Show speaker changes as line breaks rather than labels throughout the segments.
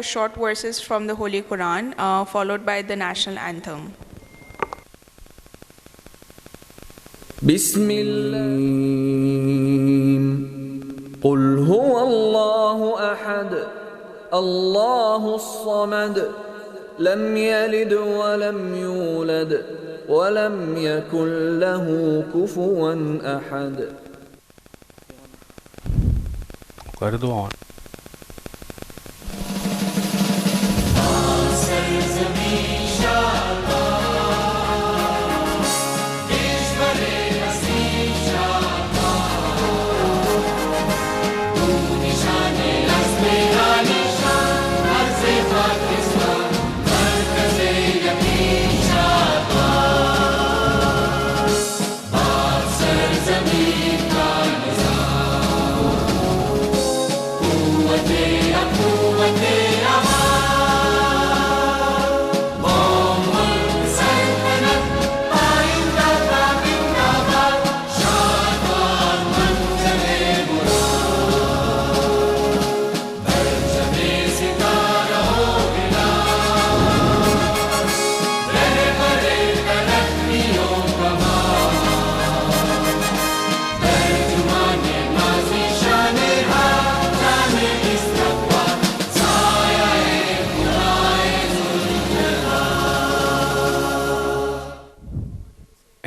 Short verses from the Holy Quran, followed by the national anthem.
Bismillah. Qul huwa Allahu ahad, Allahu samad, lam yalid wa lam yulad, wa lam yakul lahu kufuwan ahad.
कर दो on.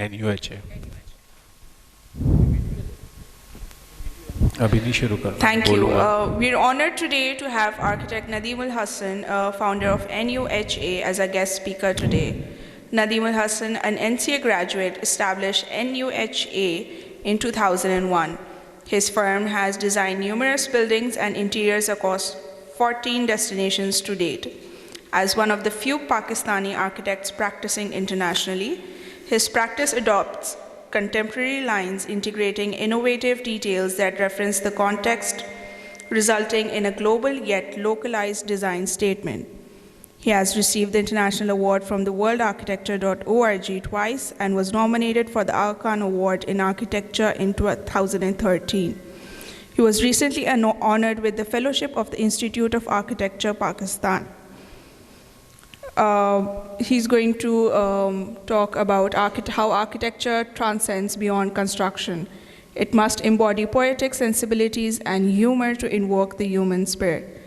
NUHA अभी नहीं शुरू कर।
Thank you. We're honored today to have architect Nadeem Ul Hassan, founder of NUHA, as a guest speaker today. Nadeem Ul Hassan, an NCA graduate, established NUHA in 2001. His firm has designed numerous buildings and interiors across 14 destinations to date. As one of the few Pakistani architects practicing internationally, his practice adopts contemporary lines, integrating innovative details that reference the context, resulting in a global yet localized design statement. He has received the International Award from the worldarchitecture.org twice and was nominated for the Aga Khan Award in Architecture in 2013. He was recently honored with the Fellowship of the Institute of Architecture, Pakistan. He's going to talk about how architecture transcends beyond construction. It must embody poetic sensibilities and humor to invoke the human spirit.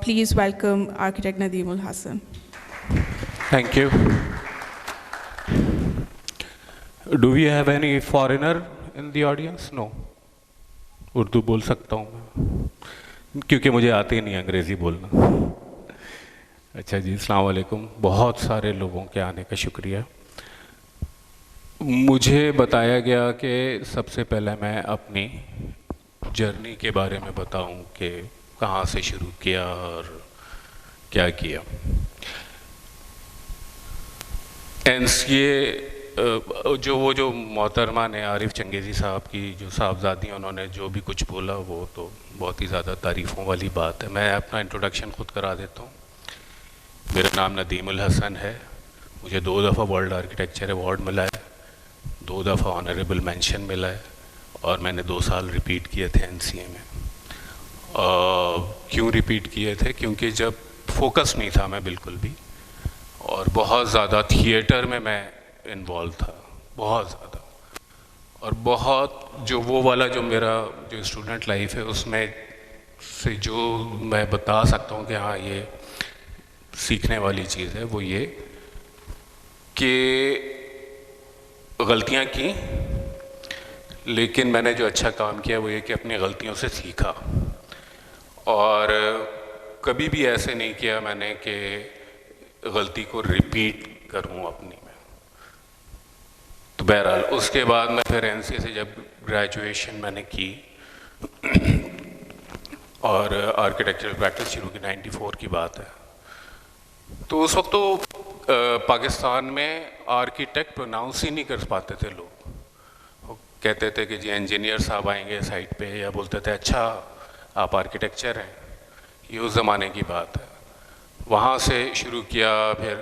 Please welcome architect Nadeem Ul Hassan.
Thank you. Do we have any foreigner in the audience? No. Urdu बोल सकता हूँ मैं, क्योंकि मुझे आती नहीं अंग्रेज़ी बोलना। अच्छा जी, अस्सलाम वालेकुम। बहुत सारे लोगों के आने का शुक्रिया। मुझे बताया गया कि सबसे पहले मैं अपनी जर्नी के बारे में बताऊं कि कहाँ से शुरू किया और क्या किया। NCA जो मोहतरमा ने आरिफ चंगेज़ी साहब की जो साहबजादी उन्होंने जो भी कुछ बोला वो तो बहुत ही ज़्यादा तारीफ़ों वाली बात है। मैं अपना इंट्रोडक्शन खुद करा देता हूँ। मेरा नाम नदीम उल हसन है। मुझे 2 दफ़ा वर्ल्ड आर्किटेक्चर अवार्ड मिला है, 2 दफ़ा ऑनरेबल मेंशन मिला है और मैंने 2 साल रिपीट किए थे NCA में। क्यों रिपीट किए थे? क्योंकि जब फोकस नहीं था मैं बिल्कुल भी, और बहुत ज़्यादा थिएटर में मैं इन्वॉल्व था, बहुत ज़्यादा, और बहुत जो वो वाला जो मेरा जो स्टूडेंट लाइफ है उसमें से जो मैं बता सकता हूँ कि हाँ ये सीखने वाली चीज़ है, वो ये कि गलतियाँ की, लेकिन मैंने जो अच्छा काम किया वो ये कि अपनी गलतियों से सीखा और कभी भी ऐसे नहीं किया मैंने कि गलती को रिपीट करूं अपनी में। तो बहरहाल उसके बाद मैं फिर NCA से जब ग्रेजुएशन मैंने की और आर्किटेक्चरल प्रैक्टिस शुरू की, 94 की बात है, तो उस वक्त तो पाकिस्तान में आर्किटेक्ट प्रोनाउंस ही नहीं कर पाते थे लोग। वो कहते थे कि जी इंजीनियर साहब आएंगे साइट पे, या बोलते थे अच्छा आप आर्किटेक्चर हैं। ये उस ज़माने की बात है। वहाँ से शुरू किया, फिर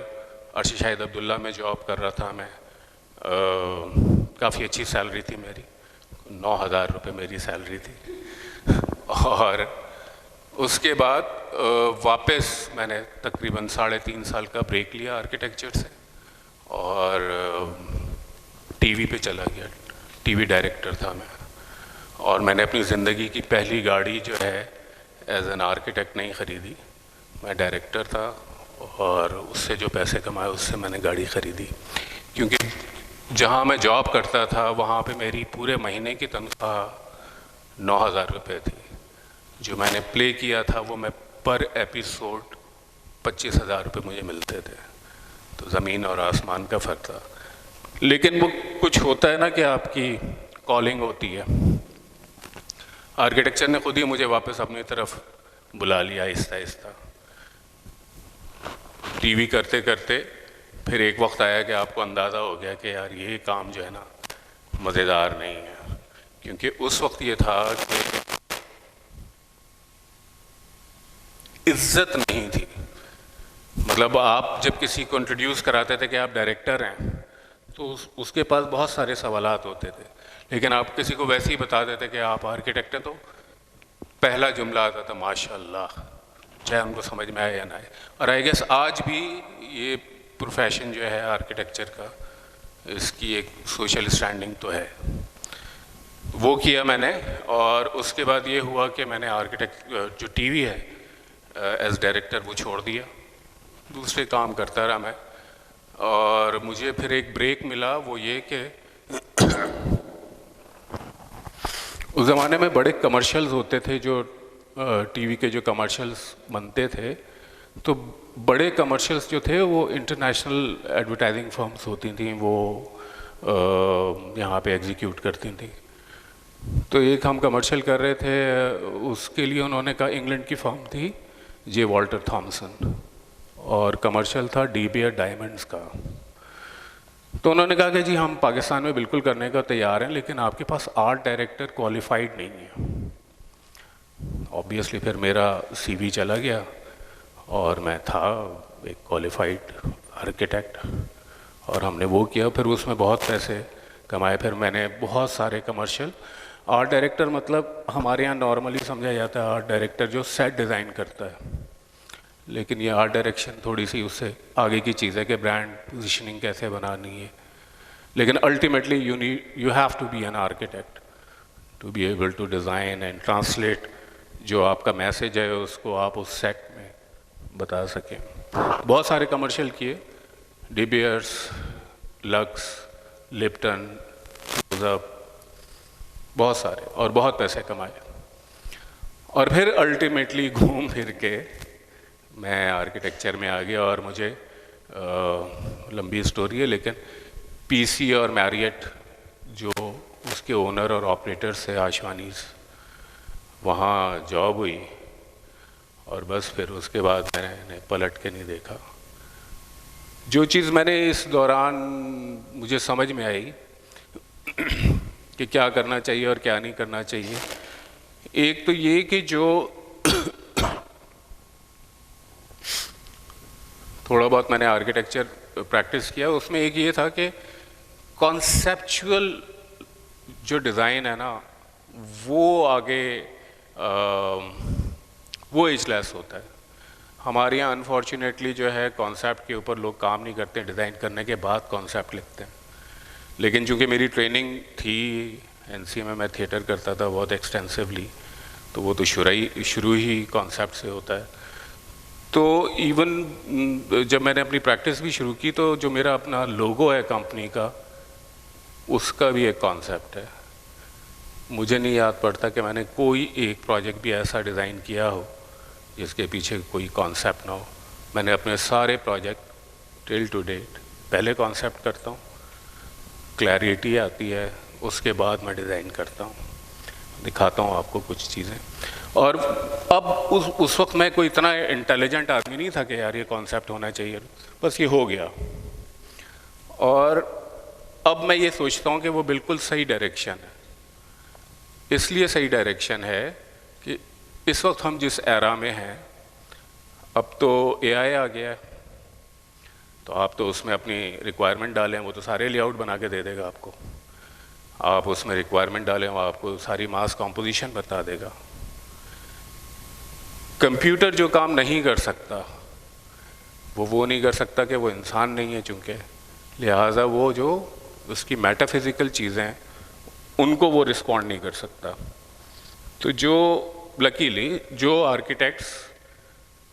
अर्शी शाहिद अब्दुल्ला में जॉब कर रहा था मैं। काफ़ी अच्छी सैलरी थी मेरी, 9,000 रुपये मेरी सैलरी थी। और उसके बाद वापस मैंने तकरीबन 3.5 साल का ब्रेक लिया आर्किटेक्चर से और टीवी पे चला गया। टीवी डायरेक्टर था मैं, और मैंने अपनी ज़िंदगी की पहली गाड़ी जो है एज एन आर्किटेक्ट नहीं ख़रीदी, मैं डायरेक्टर था और उससे जो पैसे कमाए उससे मैंने गाड़ी ख़रीदी। क्योंकि जहाँ मैं जॉब करता था वहाँ पे मेरी पूरे महीने की तनख्वाह 9,000 रुपये थी। जो मैंने प्ले किया था वो मैं पर एपिसोड 25,000 रुपये मुझे मिलते थे। तो ज़मीन और आसमान का फ़र्क था। लेकिन वो कुछ होता है ना कि आपकी कॉलिंग होती है। आर्किटेक्चर ने खुद ही मुझे वापस अपनी तरफ बुला लिया आहिस्ता आहिस्ता। टीवी करते करते फिर एक वक्त आया कि आपको अंदाज़ा हो गया कि यार ये काम जो है ना मज़ेदार नहीं है। क्योंकि उस वक्त ये था कि इज्जत नहीं थी। मतलब आप जब किसी को इंट्रोड्यूस कराते थे कि आप डायरेक्टर हैं तो उसके पास बहुत सारे सवालात होते थे, लेकिन आप किसी को वैसे ही बता देते कि आप आर्किटेक्ट हैं तो पहला जुमला आता था माशाल्लाह, चाहे उनको समझ में आए या ना आए। और आई गेस आज भी ये प्रोफेशन जो है आर्किटेक्चर का, इसकी एक सोशल स्टैंडिंग तो है। वो किया मैंने, और उसके बाद ये हुआ कि मैंने आर्किटेक्ट जो टीवी है एज डायरेक्टर वो छोड़ दिया, दूसरे काम करता रहा मैं। और मुझे फिर एक ब्रेक मिला, वो ये कि उस ज़माने में बड़े कमर्शियल्स होते थे, जो टीवी के जो कमर्शियल्स बनते थे, तो बड़े कमर्शियल्स जो थे वो इंटरनेशनल एडवर्टाइजिंग फर्म्स होती थी, वो यहाँ पे एग्जीक्यूट करती थी। तो एक हम कमर्शियल कर रहे थे, उसके लिए उन्होंने कहा, इंग्लैंड की फर्म थी जे वॉल्टर थॉमसन, और कमर्शियल था डी बियर डायमंड्स का। तो उन्होंने कहा कि जी हम पाकिस्तान में बिल्कुल करने का तैयार हैं, लेकिन आपके पास आर्ट डायरेक्टर क्वालिफाइड नहीं है। ऑब्वियसली फिर मेरा सीवी चला गया और मैं था एक क्वालिफाइड आर्किटेक्ट, और हमने वो किया। फिर उसमें बहुत पैसे कमाए। फिर मैंने बहुत सारे कमर्शियल आर्ट डायरेक्टर, मतलब हमारे यहाँ नॉर्मली समझा जाता है आर्ट डायरेक्टर जो सेट डिज़ाइन करता है, लेकिन ये आर्ट डायरेक्शन थोड़ी सी उससे आगे की चीज़ है कि ब्रांड पोजीशनिंग कैसे बनानी है। लेकिन ultimately you have to be an architect to be able to design and translate जो आपका मैसेज है उसको आप उस सेट में बता सकें। बहुत सारे कमर्शियल किए, डी बियर्स, लक्स, लिप्टन, बहुत सारे, और बहुत पैसे कमाए। और फिर अल्टीमेटली घूम फिर के मैं आर्किटेक्चर में आ गया। और मुझे लंबी स्टोरी है, लेकिन पीसी और मैरियट जो उसके ओनर और ऑपरेटर्स है आशवानीज़, वहाँ जॉब हुई, और बस फिर उसके बाद मैंने पलट के नहीं देखा। जो चीज़ मैंने इस दौरान मुझे समझ में आई कि क्या करना चाहिए और क्या नहीं करना चाहिए, एक तो ये कि जो थोड़ा बहुत मैंने आर्किटेक्चर प्रैक्टिस किया, उसमें एक ये था कि कॉन्सेप्चुअल जो डिज़ाइन है ना, वो आगे वो एजलेस होता है। हमारे यहाँ अनफॉर्चुनेटली जो है कॉन्सेप्ट के ऊपर लोग काम नहीं करते, डिज़ाइन करने के बाद कॉन्सेप्ट लिखते हैं। लेकिन चूँकि मेरी ट्रेनिंग थी एनसी में, मैं थिएटर करता था बहुत एक्सटेंसिवली, तो वो तो शुरू ही कॉन्सेप्ट से होता है। तो इवन जब मैंने अपनी प्रैक्टिस भी शुरू की, तो जो मेरा अपना लोगो है कंपनी का, उसका भी एक कॉन्सेप्ट है। मुझे नहीं याद पड़ता कि मैंने कोई एक प्रोजेक्ट भी ऐसा डिज़ाइन किया हो जिसके पीछे कोई कॉन्सेप्ट ना हो। मैंने अपने सारे प्रोजेक्ट टिल टू डेट पहले कॉन्सेप्ट करता हूँ, क्लैरिटी आती है, उसके बाद मैं डिज़ाइन करता हूँ, दिखाता हूँ आपको कुछ चीज़ें। और अब उस वक्त मैं कोई इतना इंटेलिजेंट आदमी नहीं था कि यार ये कॉन्सेप्ट होना चाहिए, बस ये हो गया। और अब मैं ये सोचता हूँ कि वो बिल्कुल सही डायरेक्शन है। इसलिए सही डायरेक्शन है कि इस वक्त हम जिस एरा में हैं, अब तो एआई आ गया है, तो आप तो उसमें अपनी रिक्वायरमेंट डालें, वो तो सारे लेआउट बना के दे देगा आपको। आप उसमें रिक्वायरमेंट डालें, वो आपको सारी मास कॉम्पोजिशन बता देगा। कंप्यूटर जो काम नहीं कर सकता वो नहीं कर सकता कि वो इंसान नहीं है, चूँकि लिहाजा वो जो उसकी मेटाफिज़िकल चीज़ें हैं उनको वो रिस्पॉन्ड नहीं कर सकता। तो जो लकीली जो आर्किटेक्ट्स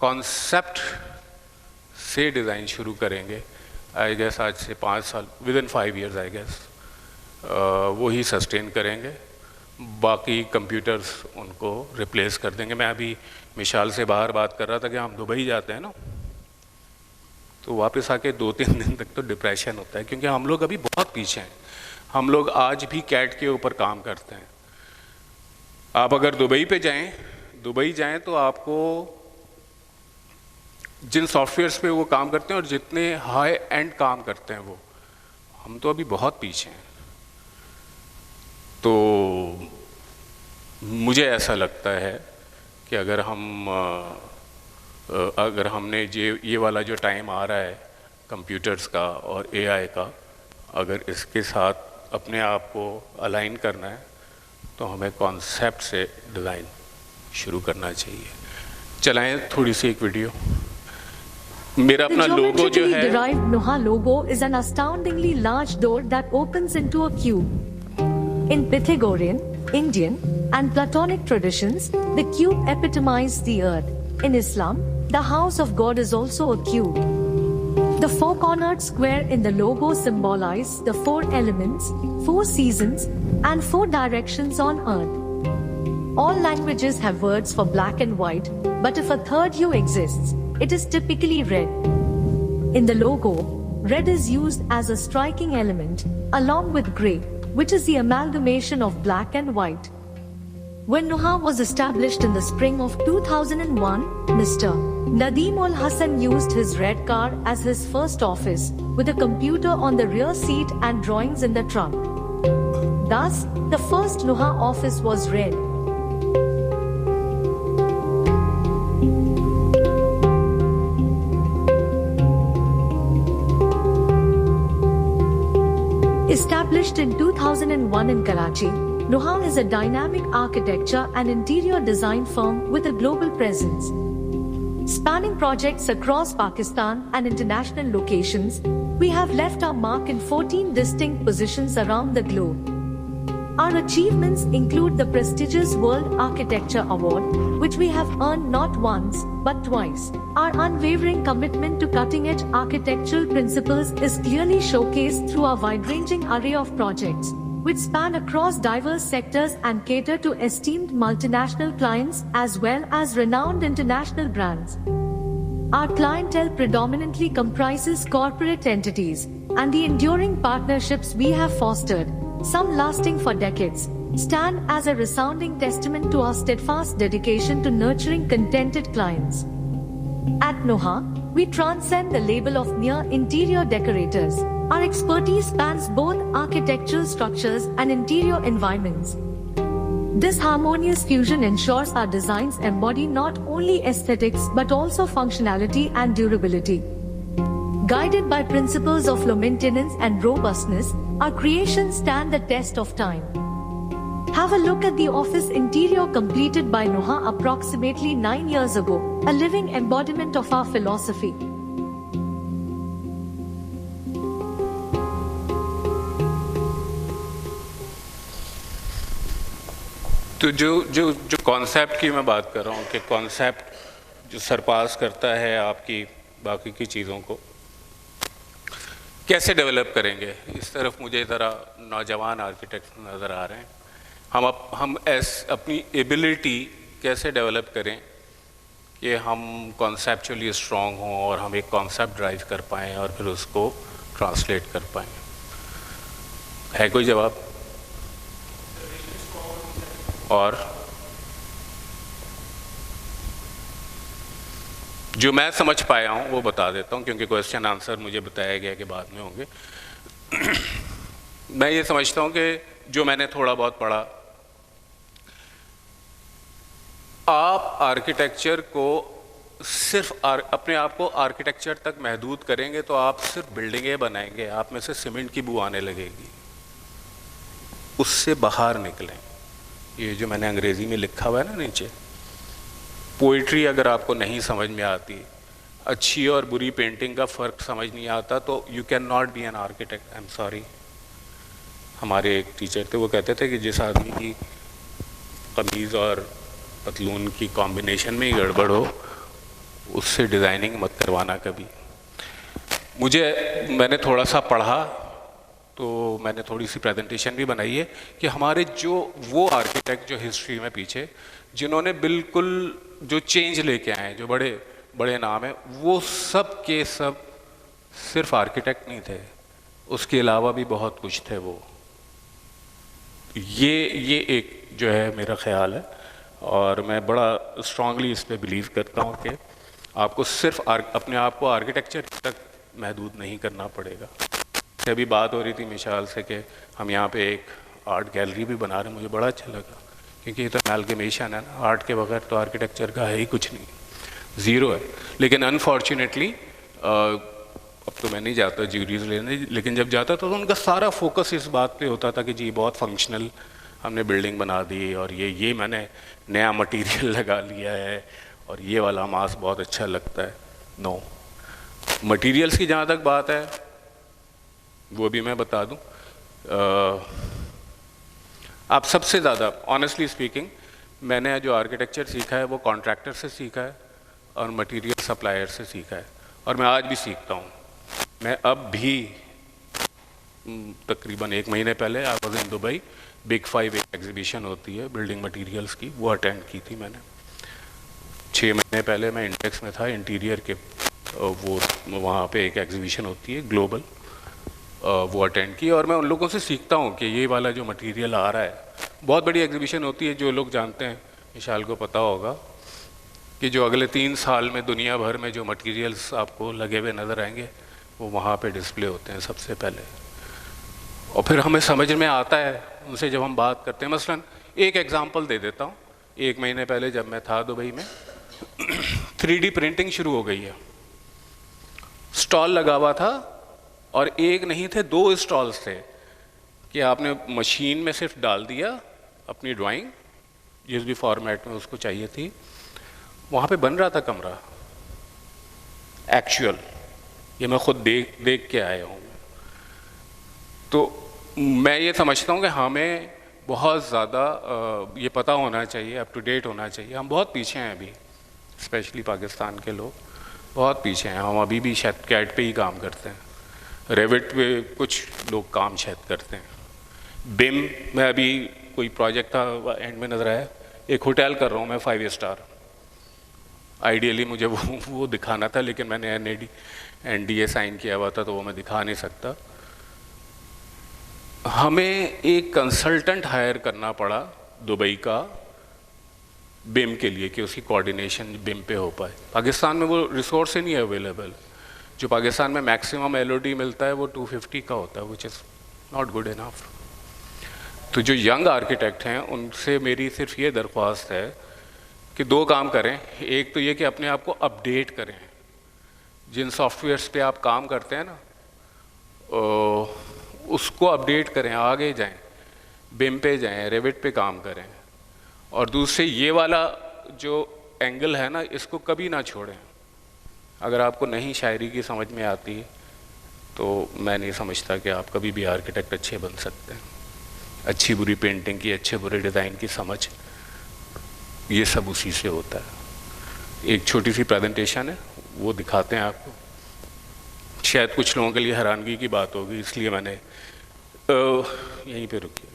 कॉन्सेप्ट से डिज़ाइन शुरू करेंगे, आई गेस आज से 5 साल, within 5 years I guess, वो ही सस्टेन करेंगे, बाकी कंप्यूटर्स उनको रिप्लेस कर देंगे। मैं अभी मिसाल से बाहर बात कर रहा था कि हम दुबई जाते हैं ना, तो वापस आके 2-3 दिन तक तो डिप्रेशन होता है, क्योंकि हम लोग अभी बहुत पीछे हैं। हम लोग आज भी कैट के ऊपर काम करते हैं। आप अगर दुबई जाएं तो आपको जिन सॉफ्टवेयर्स पे वो काम करते हैं और जितने हाई एंड काम करते हैं वो, हम तो अभी बहुत पीछे हैं। तो मुझे ऐसा लगता है कि अगर हमने ये वाला जो टाइम आ रहा है कंप्यूटर्स का और एआई का, अगर इसके साथ अपने आप को अलाइन करना है तो हमें कॉन्सेप्ट से डिज़ाइन शुरू करना चाहिए। चलाएं थोड़ी सी एक वीडियो। मेरा अपना लोगो जो है,
The derived Noha logo is an astoundingly large door that opens into a cube. In Pythagorean, Indian, and Platonic traditions, the cube epitomized the earth. In Islam, the house of God is also a cube. The four-cornered square in the logo symbolizes the 4 elements, 4 seasons, and 4 directions on earth. All languages have words for black and white, but if a third hue exists, it is typically red. In the logo, red is used as a striking element, along with grey, which is the amalgamation of black and white. When Noha was established in the spring of 2001, Mr. Nadeem Ul Hassan used his red car as his first office, with a computer on the rear seat and drawings in the trunk. Thus, the first Noha office was red. Established in 2001 in Karachi, Noha is a dynamic architecture and interior design firm with a global presence. Spanning projects across Pakistan and international locations, we have left our mark in 14 distinct positions around the globe. Our achievements include the prestigious World Architecture Award, which we have earned not once, but twice. Our unwavering commitment to cutting-edge architectural principles is clearly showcased through our wide-ranging array of projects, which span across diverse sectors and cater to esteemed multinational clients as well as renowned international brands. Our clientele predominantly comprises corporate entities, and the enduring partnerships we have fostered, some lasting for decades, stand as a resounding testament to our steadfast dedication to nurturing contented clients. At Noha, we transcend the label of mere interior decorators. Our expertise spans both architectural structures and interior environments. This harmonious fusion ensures our designs embody not only aesthetics but also functionality and durability. Guided by principles of low maintenance and robustness, our creations stand the test of time. Have a look at the office interior completed by Noha approximately 9 years ago, a living embodiment of our philosophy.
तो जो concept की मैं बात कर रहा हूँ कि concept जो सरपास करता है आपकी बाकी की चीज़ों को, कैसे डेवलप करेंगे, इस तरफ मुझे ज़रा नौजवान आर्किटेक्ट नज़र आ रहे हैं। हम अपनी एबिलिटी कैसे डेवलप करें कि हम कॉन्सेप्चुअली स्ट्रॉन्ग हों और हम एक कॉन्सेप्ट ड्राइव कर पाएँ और फिर उसको ट्रांसलेट कर पाएँ। है कोई जवाब? और जो मैं समझ पाया हूँ वो बता देता हूँ, क्योंकि क्वेश्चन आंसर मुझे बताया गया कि बाद में होंगे। मैं ये समझता हूँ कि जो मैंने थोड़ा बहुत पढ़ा, आप आर्किटेक्चर को सिर्फ अपने आप को आर्किटेक्चर तक महदूद करेंगे तो आप सिर्फ बिल्डिंगें बनाएंगे, आप में से सीमेंट की बू आने लगेगी। उससे बाहर निकलें। ये जो मैंने अंग्रेजी में लिखा हुआ है ना नीचे, पोइट्री अगर आपको नहीं समझ में आती, अच्छी और बुरी पेंटिंग का फ़र्क समझ नहीं आता, तो you can not be an architect. I am sorry. हमारे एक टीचर थे, वो कहते थे कि जिस आदमी की कमीज़ और पतलून की कॉम्बिनेशन में ही गड़बड़ हो, उससे डिज़ाइनिंग मत करवाना कभी। मैंने थोड़ा सा पढ़ा, तो मैंने थोड़ी सी प्रेजेंटेशन भी बनाई है कि हमारे जो वो आर्किटेक्ट जो हिस्ट्री में पीछे जिन्होंने बिल्कुल जो चेंज लेके आए हैं, जो बड़े बड़े नाम हैं, वो सब के सब सिर्फ आर्किटेक्ट नहीं थे, उसके अलावा भी बहुत कुछ थे वो। ये एक जो है मेरा ख्याल है, और मैं बड़ा स्ट्रांगली इस पे बिलीव करता हूँ कि आपको सिर्फ अपने आप को आर्किटेक्चर तक महदूद नहीं करना पड़ेगा। अभी बात हो रही थी मिसाल से कि हम यहाँ पे एक आर्ट गैलरी भी बना रहे हैं, मुझे बड़ा अच्छा लगा, क्योंकि ये तो अमैलगमेशन है ना, आर्ट के बगैर तो आर्किटेक्चर का है ही कुछ नहीं, ज़ीरो है। लेकिन अनफॉर्चुनेटली अब तो मैं नहीं जाता ज्यूरीज लेने, लेकिन जब जाता था तो उनका सारा फोकस इस बात पे होता था कि जी बहुत फंक्शनल हमने बिल्डिंग बना दी, और ये मैंने नया मटेरियल लगा लिया है, और ये वाला मास बहुत अच्छा लगता है। नो, मटेरियल्स की जहाँ तक बात है वो भी मैं बता दूं, आप सबसे ज़्यादा ऑनेस्टली स्पीकिंग मैंने जो आर्किटेक्चर सीखा है वो कॉन्ट्रैक्टर से सीखा है और मटेरियल सप्लायर से सीखा है, और मैं आज भी सीखता हूँ। मैं अब भी तकरीबन 1 महीने पहले I was in Dubai, big 5 एक एग्जीबिशन होती है बिल्डिंग मटेरियल्स की, वो अटेंड की थी मैंने। 6 महीने पहले मैं इंटेक्स में था, इंटीरियर के वो वहाँ पे एक एग्जीबिशन होती है ग्लोबल, वो अटेंड की, और मैं उन लोगों से सीखता हूँ कि ये वाला जो मटेरियल आ रहा है, बहुत बड़ी एग्जीबिशन होती है, जो लोग जानते हैं विशाल को पता होगा कि जो अगले 3 साल में दुनिया भर में जो मटेरियल्स आपको लगे हुए नज़र आएंगे वो वहाँ पे डिस्प्ले होते हैं सबसे पहले, और फिर हमें समझ में आता है उनसे जब हम बात करते हैं। मसलन एक एग्जांपल दे देता हूँ, 1 महीने पहले जब मैं था दुबई में 3D प्रिंटिंग शुरू हो गई है, स्टॉल लगा हुआ था, और एक नहीं थे 2 स्टॉल्स थे कि आपने मशीन में सिर्फ डाल दिया अपनी ड्राइंग जिस भी फॉर्मेट में उसको चाहिए थी, वहाँ पे बन रहा था कमरा एक्चुअल, ये मैं खुद देख के आया हूँ। तो मैं ये समझता हूँ कि हमें बहुत ज़्यादा ये पता होना चाहिए, अप टू डेट होना चाहिए। हम बहुत पीछे हैं अभी, स्पेशली पाकिस्तान के लोग बहुत पीछे हैं। हम अभी भी शायद कैट पे ही काम करते हैं, रेविट पे कुछ लोग काम शायद करते हैं। बिम में अभी कोई प्रोजेक्ट था एंड में नज़र आया, एक होटल कर रहा हूँ मैं 5 स्टार, आइडियली मुझे वो दिखाना था, लेकिन मैंने NDA साइन किया हुआ था तो वो मैं दिखा नहीं सकता। हमें एक कंसल्टेंट हायर करना पड़ा दुबई का बिम के लिए कि उसकी कोऑर्डिनेशन बिम पे हो पाए। पाकिस्तान में वो रिसोर्स ही नहीं है अवेलेबल। जो पाकिस्तान में मैक्सिमम LOD मिलता है वो 250 का होता है, which is not good enough. तो जो यंग आर्किटेक्ट हैं उनसे मेरी सिर्फ ये दरख्वास्त है कि 2 काम करें। एक तो ये कि अपने आप को अपडेट करें, जिन सॉफ्टवेयर्स पे आप काम करते हैं ना उसको अपडेट करें, आगे जाएं, बिम पे जाएं, रेविट पे काम करें। और दूसरे ये वाला जो एंगल है ना, इसको कभी ना छोड़ें। अगर आपको नहीं शायरी की समझ में आती तो मैं नहीं समझता कि आप कभी भी आर्किटेक्ट अच्छे बन सकते हैं। अच्छी बुरी पेंटिंग की, अच्छे बुरे डिज़ाइन की समझ, ये सब उसी से होता है। एक छोटी सी प्रेजेंटेशन है, वो दिखाते हैं आपको। शायद कुछ लोगों के लिए हैरानगी की बात होगी, इसलिए मैंने यहीं पे रुकी।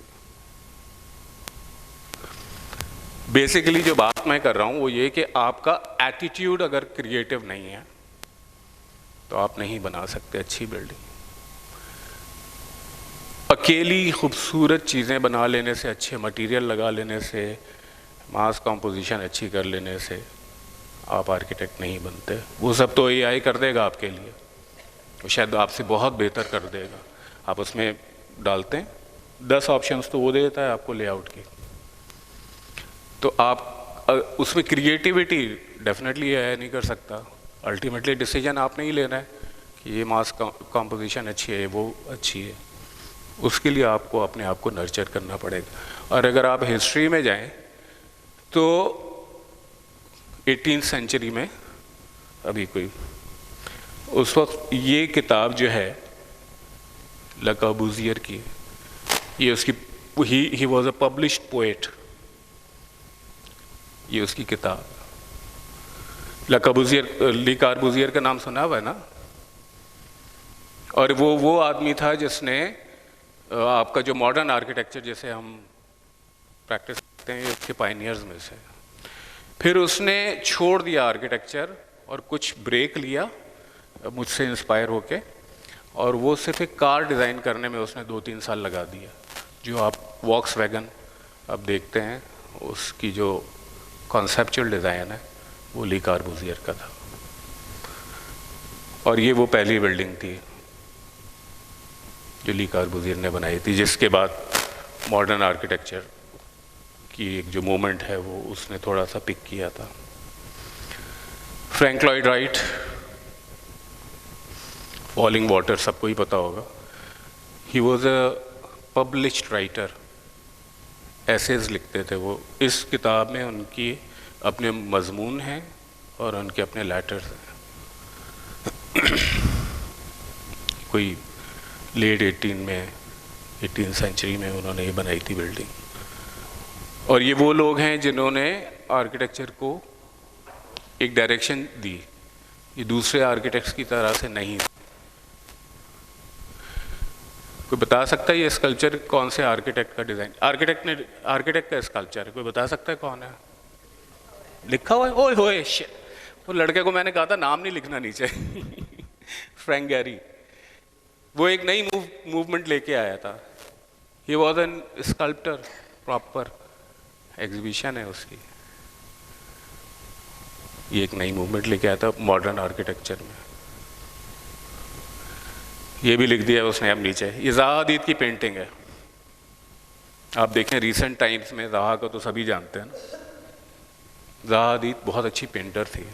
बेसिकली जो बात मैं कर रहा हूँ वो ये कि आपका एटीट्यूड अगर क्रिएटिव नहीं है तो आप नहीं बना सकते अच्छी बिल्डिंग। अकेली खूबसूरत चीज़ें बना लेने से, अच्छे मटेरियल लगा लेने से, मास कॉम्पोजिशन अच्छी कर लेने से आप आर्किटेक्ट नहीं बनते। वो सब तो AI कर देगा आपके लिए, वो शायद आपसे बहुत बेहतर कर देगा। आप उसमें डालते हैं 10 ऑप्शंस तो वो दे देता है आपको लेआउट की, तो आप उसमें क्रिएटिविटी डेफिनेटली AI नहीं कर सकता। अल्टीमेटली डिसीजन आपने ही लेना है कि ये मास कॉम्पोजिशन अच्छी है, वो अच्छी है। उसके लिए आपको अपने आप को नर्चर करना पड़ेगा। और अगर आप हिस्ट्री में जाएं तो 18th सेंचुरी में अभी कोई उस वक्त ये किताब जो है ले कॉर्बूजियर की, ये उसकी ही वॉज अ पब्लिश्ड पोएट, ये उसकी किताब। ले कॉर्बूजियर का नाम सुना हुआ है ना? और वो आदमी था जिसने आपका जो मॉडर्न आर्किटेक्चर जैसे हम प्रैक्टिस करते हैं, उसके पायनियर्स में से। फिर उसने छोड़ दिया आर्किटेक्चर और कुछ ब्रेक लिया मुझसे इंस्पायर होके, और वो सिर्फ एक कार डिज़ाइन करने में उसने 2-3 साल लगा दिया। जो आप वॉक्सवैगन अब देखते हैं, उसकी जो कॉन्सेप्चुअल डिज़ाइन है वो ले कॉर्बूजियर का था। और ये वो पहली बिल्डिंग थी जो ले कॉर्बूजियर ने बनाई थी, जिसके बाद मॉडर्न आर्किटेक्चर की एक जो मूवमेंट है वो उसने थोड़ा सा पिक किया था। Frank Lloyd Wright, Fallingwater सबको ही पता होगा। He was a published writer, essays लिखते थे वो। इस किताब में उनकी अपने मजमून हैं और उनके अपने लेटर्स हैं। कोई लेट 18th सेंचुरी में उन्होंने ये बनाई थी बिल्डिंग। और ये वो लोग हैं जिन्होंने आर्किटेक्चर को एक डायरेक्शन दी, ये दूसरे आर्किटेक्ट्स की तरह से नहीं। कोई बता सकता है ये स्कल्पचर कौन से आर्किटेक्ट का डिज़ाइन? आर्किटेक्ट का स्कल्पचर है, कोई बता सकता है कौन है? लिखा हुआ है? ओए होए शिट, वो लड़के को मैंने कहा था नाम नहीं लिखना नीचे। फ्रैंक गैरी, वो एक नई मूवमेंट लेके आया था। He was an sculptor, proper exhibition है उसकी। ये एक नई मूवमेंट लेके आया था मॉडर्न आर्किटेक्चर में। ये भी लिख दिया उसने अब नीचे। ये ज़हा हदीद की पेंटिंग है। आप देखें रिसेंट टाइम्स में, ज़हा को तो सभी जानते हैं ना। ज़हा हदीद बहुत अच्छी पेंटर थी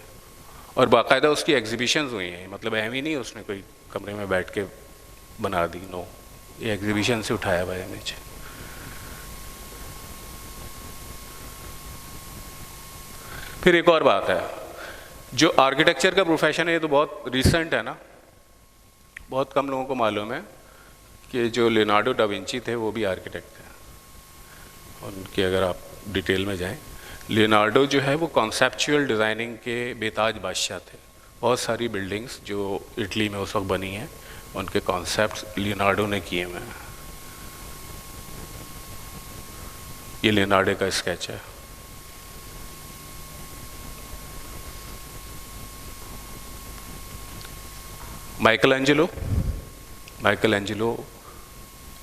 और बाकायदा उसकी एग्जीबिशंस हुई हैं। मतलब ऐम ही नहीं उसने कोई कमरे में बैठ के बना दी, नो, ये एग्जीबिशन से उठाया हुआ है इमेज। फिर एक और बात है, जो आर्किटेक्चर का प्रोफेशन है ये तो बहुत रिसेंट है ना, बहुत कम लोगों को मालूम है कि जो लियोनार्डो डा विंची थे वो भी आर्किटेक्ट थे। उनकी अगर आप डिटेल में जाएं, लियोनार्डो जो है वो कॉन्सेप्चुअल डिज़ाइनिंग के बेताज बादशाह थे। बहुत सारी बिल्डिंग्स जो इटली में उस वक्त बनी हैं उनके कॉन्सेप्ट्स लियोनार्डो ने किए हुए हैं। ये लियोनार्डो का स्केच है। माइकल एंजेलो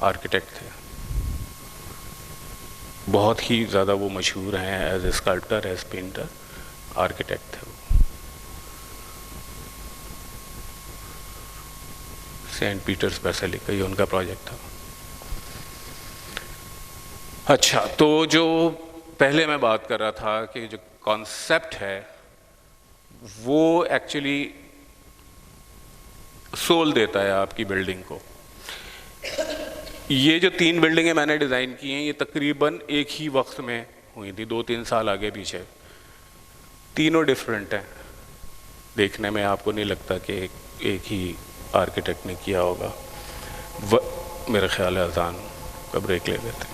आर्किटेक्ट थे, बहुत ही ज़्यादा वो मशहूर हैं as a sculptor, as painter, architect थे वो। सेंट पीटर्स बेसिलिका ये उनका प्रोजेक्ट था। अच्छा, तो जो पहले मैं बात कर रहा था कि जो कॉन्सेप्ट है वो एक्चुअली सोल देता है आपकी बिल्डिंग को। ये जो 3 बिल्डिंगें मैंने डिज़ाइन की हैं ये तकरीबन एक ही वक्त में हुई थी, 2-3 साल आगे पीछे। तीनों डिफरेंट हैं, देखने में आपको नहीं लगता कि एक ही आर्किटेक्ट ने किया होगा। मेरा ख्याल है अजान का ब्रेक ले लेते हैं।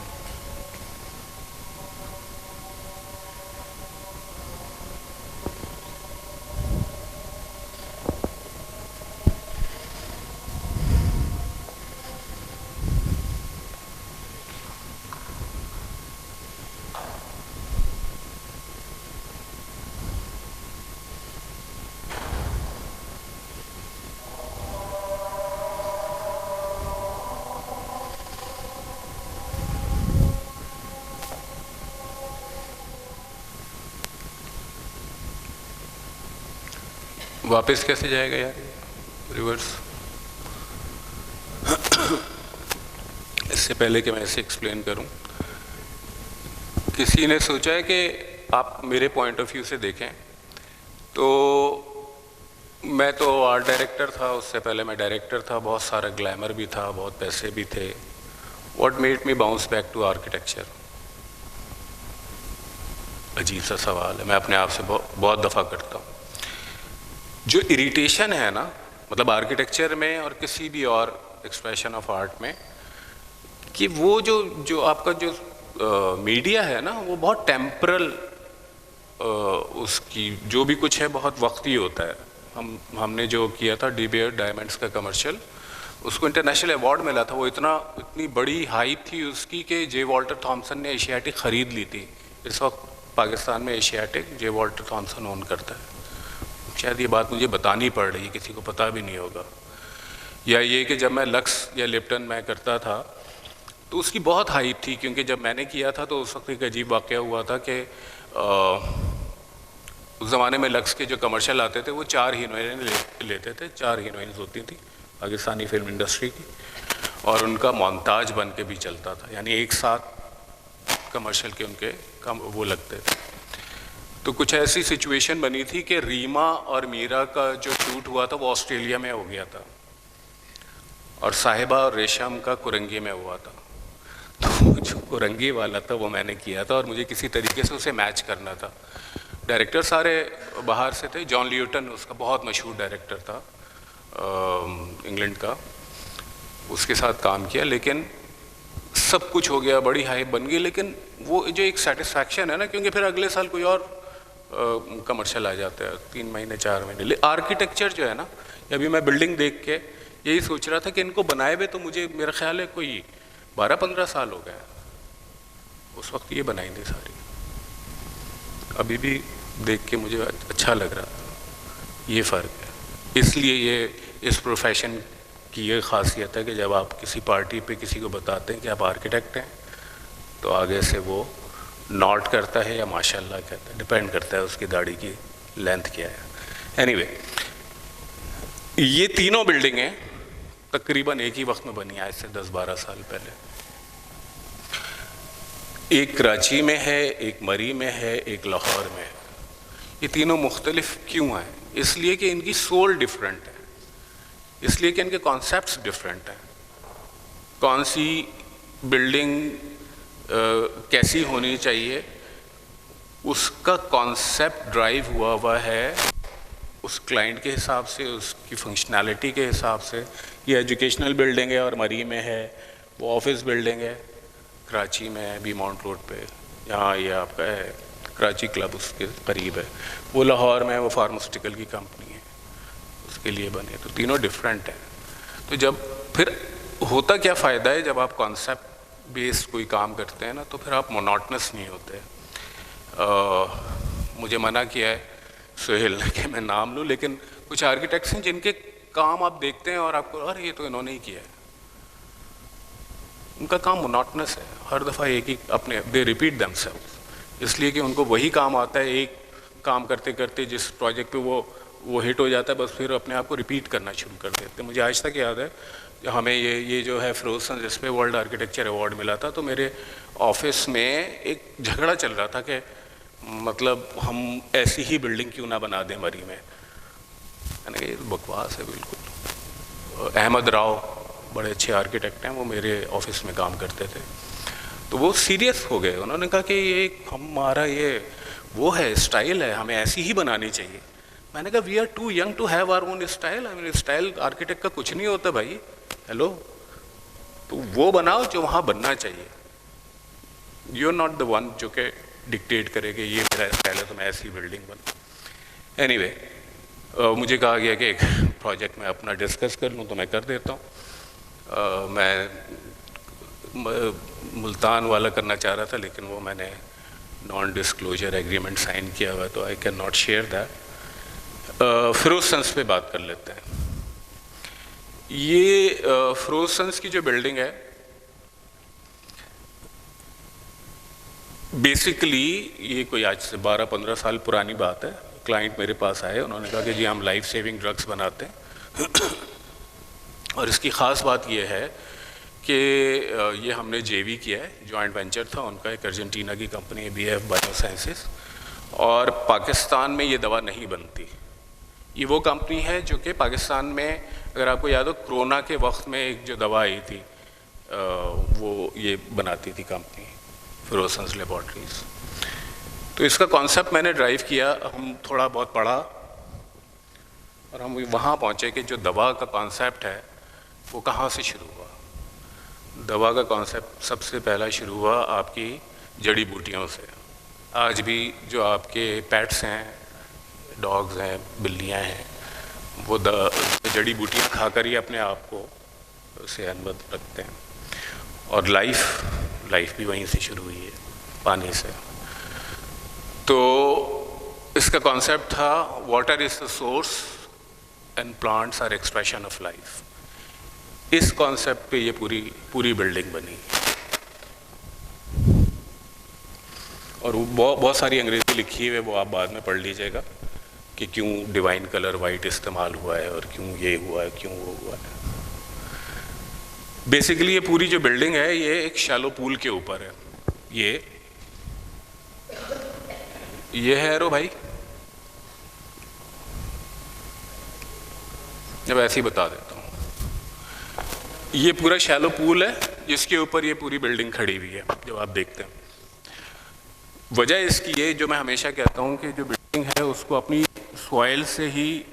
वापस कैसे जाएगा यार रिवर्स? इससे पहले कि मैं इसे एक्सप्लेन करूं, किसी ने सोचा है कि आप मेरे पॉइंट ऑफ व्यू से देखें तो मैं तो आर्ट डायरेक्टर था, उससे पहले मैं डायरेक्टर था, बहुत सारा ग्लैमर भी था, बहुत पैसे भी थे। What made me bounce back to architecture? अजीब सा सवाल है, मैं अपने आप से बहुत दफ़ा करता हूँ। जो इरिटेशन है ना, मतलब आर्किटेक्चर में और किसी भी और एक्सप्रेशन ऑफ आर्ट में, कि वो जो आपका जो मीडिया है ना, वो बहुत टेम्परल, उसकी जो भी कुछ है बहुत वक्ती होता है। हमने जो किया था डी बियर डायमंड्स का कमर्शियल, उसको इंटरनेशनल अवार्ड मिला था। वो इतनी बड़ी हाइप थी उसकी कि जे वॉल्टर थॉमसन ने एशियाटिक ख़रीद ली थी। इस वक्त पाकिस्तान में एशियाटिक जे वॉल्टर थॉमसन ओन करता है। शायद ये बात मुझे बतानी पड़ रही है, किसी को पता भी नहीं होगा। या ये कि जब मैं लक्स या लिप्टन मैं करता था तो उसकी बहुत हाइप थी, क्योंकि जब मैंने किया था तो उस वक्त एक अजीब वाक़या हुआ था कि उस ज़माने में लक्स के जो कमर्शियल आते थे वो 4 हीरोइन लेते थे। 4 हीरोइंस होती थी पाकिस्तानी फिल्म इंडस्ट्री की, और उनका मोन्ताज बन के भी चलता था, यानी एक साथ कमर्शियल के उनके कम वो लगते थे। तो कुछ ऐसी सिचुएशन बनी थी कि रीमा और मीरा का जो शूट हुआ था वो ऑस्ट्रेलिया में हो गया था, और साहिबा और रेशम का कुरंगी में हुआ था। तो जो कुरंगी वाला था वो मैंने किया था, और मुझे किसी तरीके से उसे मैच करना था। डायरेक्टर सारे बाहर से थे। जॉन ल्यूटन उसका बहुत मशहूर डायरेक्टर था इंग्लैंड का, उसके साथ काम किया। लेकिन सब कुछ हो गया, बड़ी हाइप बन गई, लेकिन वो जो एक सेटिस्फैक्शन है ना, क्योंकि फिर अगले साल कोई और कमर्शियल आ जाता है 3 महीने 4 महीने। आर्किटेक्चर जो है ना, अभी मैं बिल्डिंग देख के यही सोच रहा था कि इनको बनाए हुए तो मुझे मेरा ख्याल है कोई 12-15 साल हो गया। उस वक्त ये बनाई थी सारी। अभी भी देख के मुझे अच्छा लग रहा था। ये फ़र्क है। इसलिए ये इस प्रोफेशन की ये ख़ासियत है कि जब आप किसी पार्टी पे किसी को बताते हैं कि आप आर्किटेक्ट हैं, तो आगे से वो नॉट करता है या माशाल्लाह कहता है, डिपेंड करता है उसकी दाढ़ी की लेंथ क्या है। एनीवे, ये तीनों बिल्डिंगें तकरीबन एक ही वक्त में बनी, आज से 10-12 साल पहले। एक कराची में है, एक मरी में है, एक लाहौर में है। ये तीनों मुख्तलिफ क्यों हैं? इसलिए कि इनकी सोल डिफरेंट है, इसलिए कि इनके कॉन्सेप्ट्स डिफरेंट हैं। कौन सी बिल्डिंग कैसी होनी चाहिए, उसका कॉन्सेप्ट ड्राइव हुआ है उस क्लाइंट के हिसाब से, उसकी फंक्शनैलिटी के हिसाब से। ये एजुकेशनल बिल्डिंग है और मरी में है, वो ऑफिस बिल्डिंग है कराची में है, बी माउंट रोड पे। यहाँ ये आपका है कराची क्लब, उसके करीब है। वो लाहौर में है, वो फार्मास्यूटिकल की कंपनी है, उसके लिए बने। तो तीनों डिफरेंट हैं। तो जब फिर होता क्या फ़ायदा है, जब आप कॉन्सेप्ट बेस्ड कोई काम करते हैं ना, तो फिर आप मोनोटनस नहीं होते। मुझे मना किया है सुहेल ने कि मैं नाम लूँ, लेकिन कुछ आर्किटेक्ट्स हैं जिनके काम आप देखते हैं और आपको अरे ये तो इन्होंने ही किया है। उनका काम मोनोटनस है, हर दफ़ा एक ही अपने दे रिपीट देमसेल्व्स, इसलिए कि उनको वही काम आता है। एक काम करते करते जिस प्रोजेक्ट पे वो हिट हो जाता है, बस फिर अपने आप को रिपीट करना शुरू कर देते हैं। मुझे आज तक याद है हमें ये जो है फिरोजसन, जिस पे वर्ल्ड आर्किटेक्चर अवार्ड मिला था, तो मेरे ऑफिस में एक झगड़ा चल रहा था कि मतलब हम ऐसी ही बिल्डिंग क्यों ना बना दें मरी में। मैंने कहा ये बकवास है बिल्कुल। अहमद राव बड़े अच्छे आर्किटेक्ट हैं, वो मेरे ऑफिस में काम करते थे, तो वो सीरियस हो गए। उन्होंने कहा कि ये हमारा ये वो है स्टाइल है, हमें ऐसी ही बनानी चाहिए। मैंने कहा we are too young to have our own style. I mean style architect का कुछ नहीं होता भाई, हेलो। तो वो बनाओ जो वहाँ बनना चाहिए। You are not the one जो कि डिक्टेट करेगा ये मेरा स्टाइल है तो मैं ऐसी बिल्डिंग बनाऊँ। एनीवे, मुझे कहा गया कि एक प्रोजेक्ट में अपना डिस्कस कर लूँ, तो मैं कर देता हूँ। मैं मुल्तान वाला करना चाह रहा था, लेकिन वो मैंने नॉन डिस्क्लोजर एग्रीमेंट साइन किया हुआ, तो I can not share that. Ferozsons पे बात कर लेते हैं। ये फिरोजसंस की जो बिल्डिंग है, बेसिकली ये कोई आज से 12-15 साल पुरानी बात है। क्लाइंट मेरे पास आए, उन्होंने कहा कि जी हम लाइफ सेविंग ड्रग्स बनाते हैं और इसकी ख़ास बात ये है कि ये हमने जेवी किया है, जॉइंट वेंचर था उनका, एक अर्जेंटीना की कंपनी है BF बायोसाइंसेस, और पाकिस्तान में ये दवा नहीं बनती। ये वो कंपनी है जो कि पाकिस्तान में, अगर आपको याद हो, कोरोना के वक्त में एक जो दवा आई थी वो ये बनाती थी कंपनी, फिरोजसंस लेबॉर्ट्रीज। तो इसका कॉन्सेप्ट मैंने ड्राइव किया, हम थोड़ा बहुत पढ़ा और हम वहाँ पहुँचे कि जो दवा का कॉन्सेप्ट है वो कहाँ से शुरू हुआ। दवा का कॉन्सेप्ट सबसे पहला शुरू हुआ आपकी जड़ी बूटियों से। आज भी जो आपके पेट्स हैं, डॉग्स हैं, बिल्लियाँ हैं, वो जड़ी बूटियाँ खाकर ही अपने आप को सेहतमंद रखते हैं। और लाइफ भी वहीं से शुरू हुई है, पानी से। तो इसका कॉन्सेप्ट था water is the source and plants are expression of life. इस कॉन्सेप्ट पे ये पूरी बिल्डिंग बनी। और वो बहुत सारी अंग्रेजी लिखी है, वो आप बाद में पढ़ लीजिएगा कि क्यों डिवाइन कलर वाइट इस्तेमाल हुआ है और क्यों ये हुआ है, क्यों वो हुआ है। बेसिकली ये पूरी जो बिल्डिंग है ये एक शैलो पूल के ऊपर है। ये है एरो भाई, जब ऐसे ही बता देता हूँ। ये पूरा शैलो पूल है जिसके ऊपर ये पूरी बिल्डिंग खड़ी हुई है। जब आप देखते हैं, वजह इसकी ये, जो मैं हमेशा कहता हूँ कि जो बिल्डिंग है उसको अपनी सॉइल से ही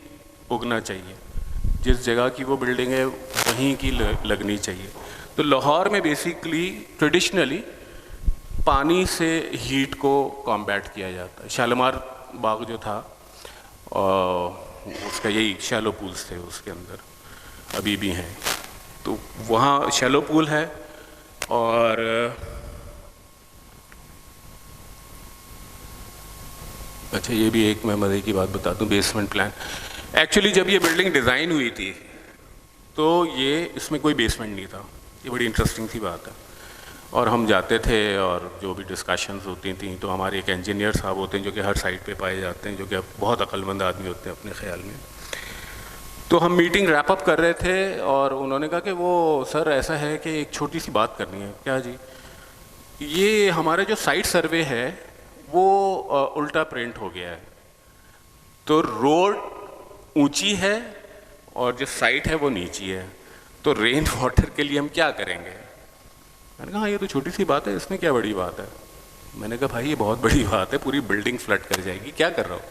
उगना चाहिए। जिस जगह की वो बिल्डिंग है वहीं की लगनी चाहिए। तो लाहौर में बेसिकली ट्रेडिशनली पानी से हीट को कॉम्बैट किया जाता है। शालीमार बाग जो था उसका यही शैलो पूल्स थे, उसके अंदर अभी भी हैं। तो वहाँ शैलो पूल है। और अच्छा, ये भी एक मैं मज़े की बात बता दूं, बेसमेंट प्लान। एक्चुअली जब ये बिल्डिंग डिज़ाइन हुई थी तो ये इसमें कोई बेसमेंट नहीं था। ये बड़ी इंटरेस्टिंग सी बात है। और हम जाते थे और जो भी डिस्कशंस होती थी, तो हमारे एक इंजीनियर साहब होते हैं जो कि हर साइट पे पाए जाते हैं, जो कि बहुत अक्लमंद आदमी होते हैं अपने ख्याल में। तो हम मीटिंग रैप अप कर रहे थे और उन्होंने कहा कि वो सर ऐसा है कि एक छोटी सी बात करनी है। क्या जी? ये हमारा जो साइट सर्वे है वो उल्टा प्रिंट हो गया है। तो रोड ऊंची है और जो साइट है वो नीची है, तो रेन वाटर के लिए हम क्या करेंगे? मैंने कहा हाँ, ये तो छोटी सी बात है, इसमें क्या बड़ी बात है। मैंने कहा भाई ये बहुत बड़ी बात है, पूरी बिल्डिंग फ्लड कर जाएगी, क्या कर रहा हो?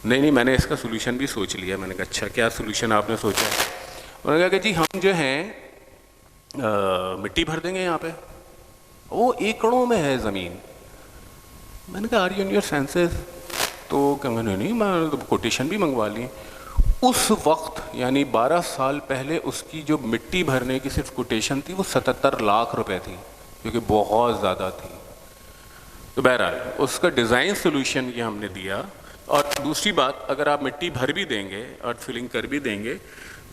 नहीं, मैंने इसका सोल्यूशन भी सोच लिया। मैंने कहा अच्छा, क्या सोल्यूशन आपने सोचा? उन्होंने कहा कि जी हम जो हैं मिट्टी भर देंगे यहाँ पे, वो एकड़ों में है ज़मीन। मैंने कहा are you in your senses? तो कहा नहीं, मैं तो कोटेशन भी मंगवा ली। उस वक्त यानी 12 साल पहले उसकी जो मिट्टी भरने की सिर्फ कोटेशन थी वो 77 लाख रुपए थी, जो कि बहुत ज़्यादा थी। तो बहरहाल उसका डिज़ाइन सोल्यूशन ये हमने दिया। और दूसरी बात, अगर आप मिट्टी भर भी देंगे और फिलिंग कर भी देंगे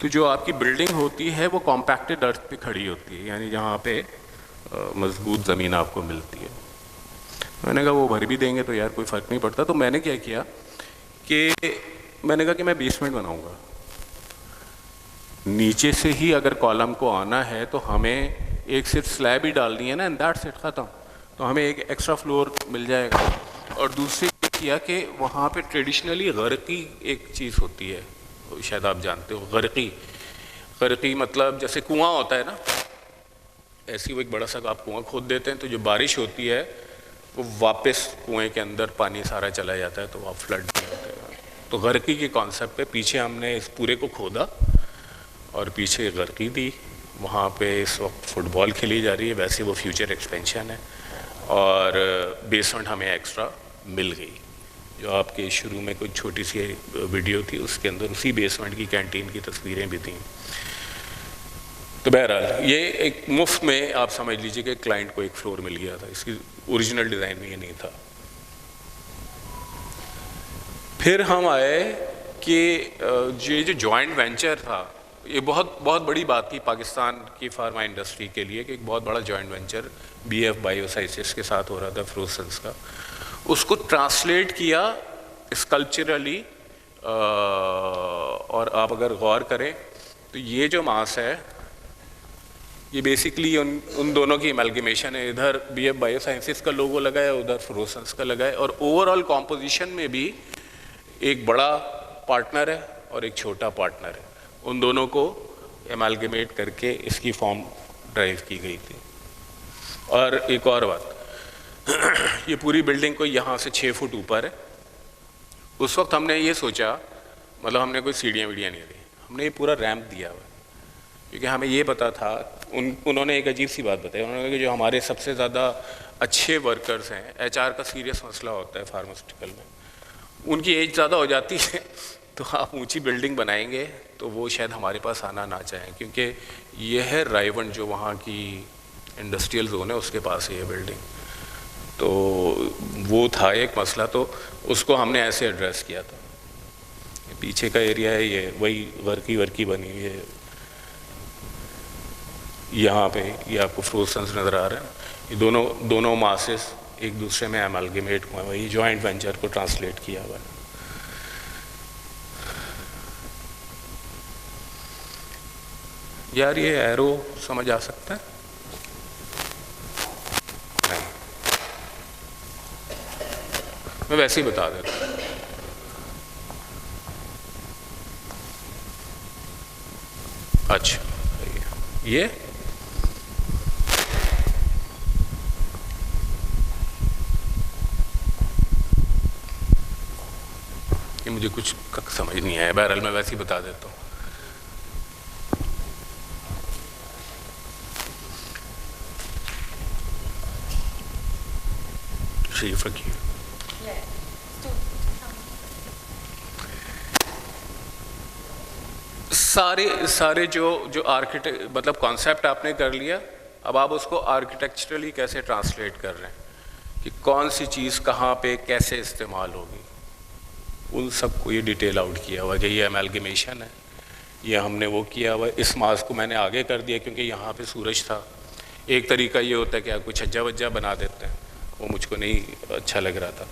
तो जो आपकी बिल्डिंग होती है वो कॉम्पैक्टेड अर्थ पे खड़ी होती है, यानी जहाँ पे मजबूत ज़मीन आपको मिलती है। मैंने कहा वो भर भी देंगे तो यार कोई फ़र्क नहीं पड़ता। तो मैंने क्या किया कि मैंने कहा कि मैं बेसमेंट बनाऊंगा। नीचे से ही अगर कॉलम को आना है तो हमें एक सिर्फ स्लैब ही डालनी है ना, एंड दैट्स इट, ख़त्म। तो हमें एक एक्स्ट्रा फ्लोर मिल जाएगा। और दूसरी किया कि वहाँ पे ट्रेडिशनली गर्की एक चीज़ होती है, शायद आप जानते हो। गर्की मतलब जैसे कुआं होता है ना, ऐसी वो एक बड़ा सा आप कुआं खोद देते हैं, तो जो बारिश होती है वो वापस कुएं के अंदर पानी सारा चला जाता है, तो वहाँ फ्लड नहीं होते हैं। तो गर्की के कॉन्सेप्ट पे पीछे हमने इस पूरे को खोदा और पीछे गर्की दी। वहाँ पे इस वक्त फुटबॉल खेली जा रही है, वैसे वो फ्यूचर एक्सपेंशन है। और बेसमेंट हमें एक्स्ट्रा मिल गई, जो आपके शुरू में कुछ छोटी सी वीडियो थी उसके अंदर उसी बेसमेंट की कैंटीन की तस्वीरें भी थीं। तो बहरहाल ये एक मुफ्त में आप समझ लीजिए कि क्लाइंट को एक फ्लोर मिल गया था। इसकी ओरिजिनल डिज़ाइन में ये नहीं था। फिर हम आए कि ये जो जॉइंट वेंचर था, ये बहुत बड़ी बात थी पाकिस्तान की फार्मा इंडस्ट्री के लिए कि एक बहुत बड़ा जॉइंट वेंचर BF बायोसाइंसेस के साथ हो रहा था, फ्रोसन्स का। उसको ट्रांसलेट किया स्कल्पचरली। और आप अगर गौर करें तो ये जो मास है ये बेसिकली उन दोनों की एमलगमेशन है। इधर BF बायोसाइंसेस का लोगो लगा है, उधर फ्रोसन्स का लगा है। और ओवरऑल कॉम्पोजिशन में भी एक बड़ा पार्टनर है और एक छोटा पार्टनर है। उन दोनों को एमलगमेट करके इसकी फॉर्म ड्राइव की गई थी। और एक और बात, ये पूरी बिल्डिंग कोई यहाँ से 6 फुट ऊपर है। उस वक्त हमने ये सोचा, मतलब हमने कोई सीढ़ियाँ वीढ़ियाँ नहीं दी, हमने ये पूरा रैंप दिया हुआ, क्योंकि हमें ये पता था। उन्होंने एक अजीब सी बात बताई, उन्होंने कहा कि जो हमारे सबसे ज़्यादा अच्छे वर्कर्स हैं, HR का सीरियस मसला होता है फार्मास्यूटिकल में, उनकी एज ज़्यादा हो जाती है, तो आप ऊंची बिल्डिंग बनाएंगे तो वो शायद हमारे पास आना ना चाहें, क्योंकि ये है रायवन जो वहाँ की इंडस्ट्रियल जोन है उसके पास है ये बिल्डिंग। तो वो था एक मसला, तो उसको हमने ऐसे एड्रेस किया था। पीछे का एरिया है ये, वही वर्की बनी हुई है। यहाँ पे ये आपको फ्रोजन्स नज़र आ रहे हैं, ये दोनों मासेस एक दूसरे में एमलगेमेट हुए, वही जॉइंट वेंचर को ट्रांसलेट किया हुआ है। यार ये एरो समझ आ सकता है? नहीं, मैं वैसे ही बता देता हूँ। अच्छा, ये मुझे कुछ समझ नहीं आया, बहरहाल मैं वैसे ही बता देता हूँ। शरीफ रखिए। सारे जो आर्किटेक्ट मतलब कॉन्सेप्ट आपने कर लिया, अब आप उसको आर्किटेक्चरली कैसे ट्रांसलेट कर रहे हैं कि कौन सी चीज़ कहाँ पे कैसे इस्तेमाल होगी, उन सबको ये डिटेल आउट किया हुआ कि ये एमलगेमेशन है, ये हमने वो किया हुआ। इस मास्क को मैंने आगे कर दिया क्योंकि यहाँ पे सूरज था। एक तरीका ये होता है कि आप कुछ छज्जा वज्जा बना देते हैं, वो मुझको नहीं अच्छा लग रहा था,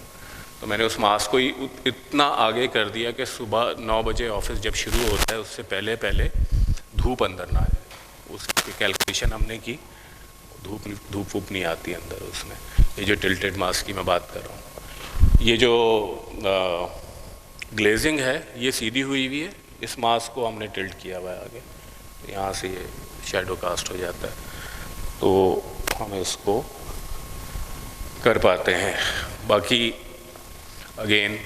तो मैंने उस मास्क को ही इतना आगे कर दिया कि सुबह 9 बजे ऑफिस जब शुरू होता है उससे पहले धूप अंदर ना आए। उसकी कैलकुलेशन हमने की, धूप वूप नहीं आती अंदर उसमें। ये जो टिल्टेड मास्क की मैं बात कर रहा हूँ, ये जो ग्लेजिंग है ये सीधी हुई हुई है, इस मास्क को हमने टिल्ट किया हुआ है आगे, यहाँ से ये शैडो कास्ट हो जाता है, तो हम इसको कर पाते हैं। बाकी अगेन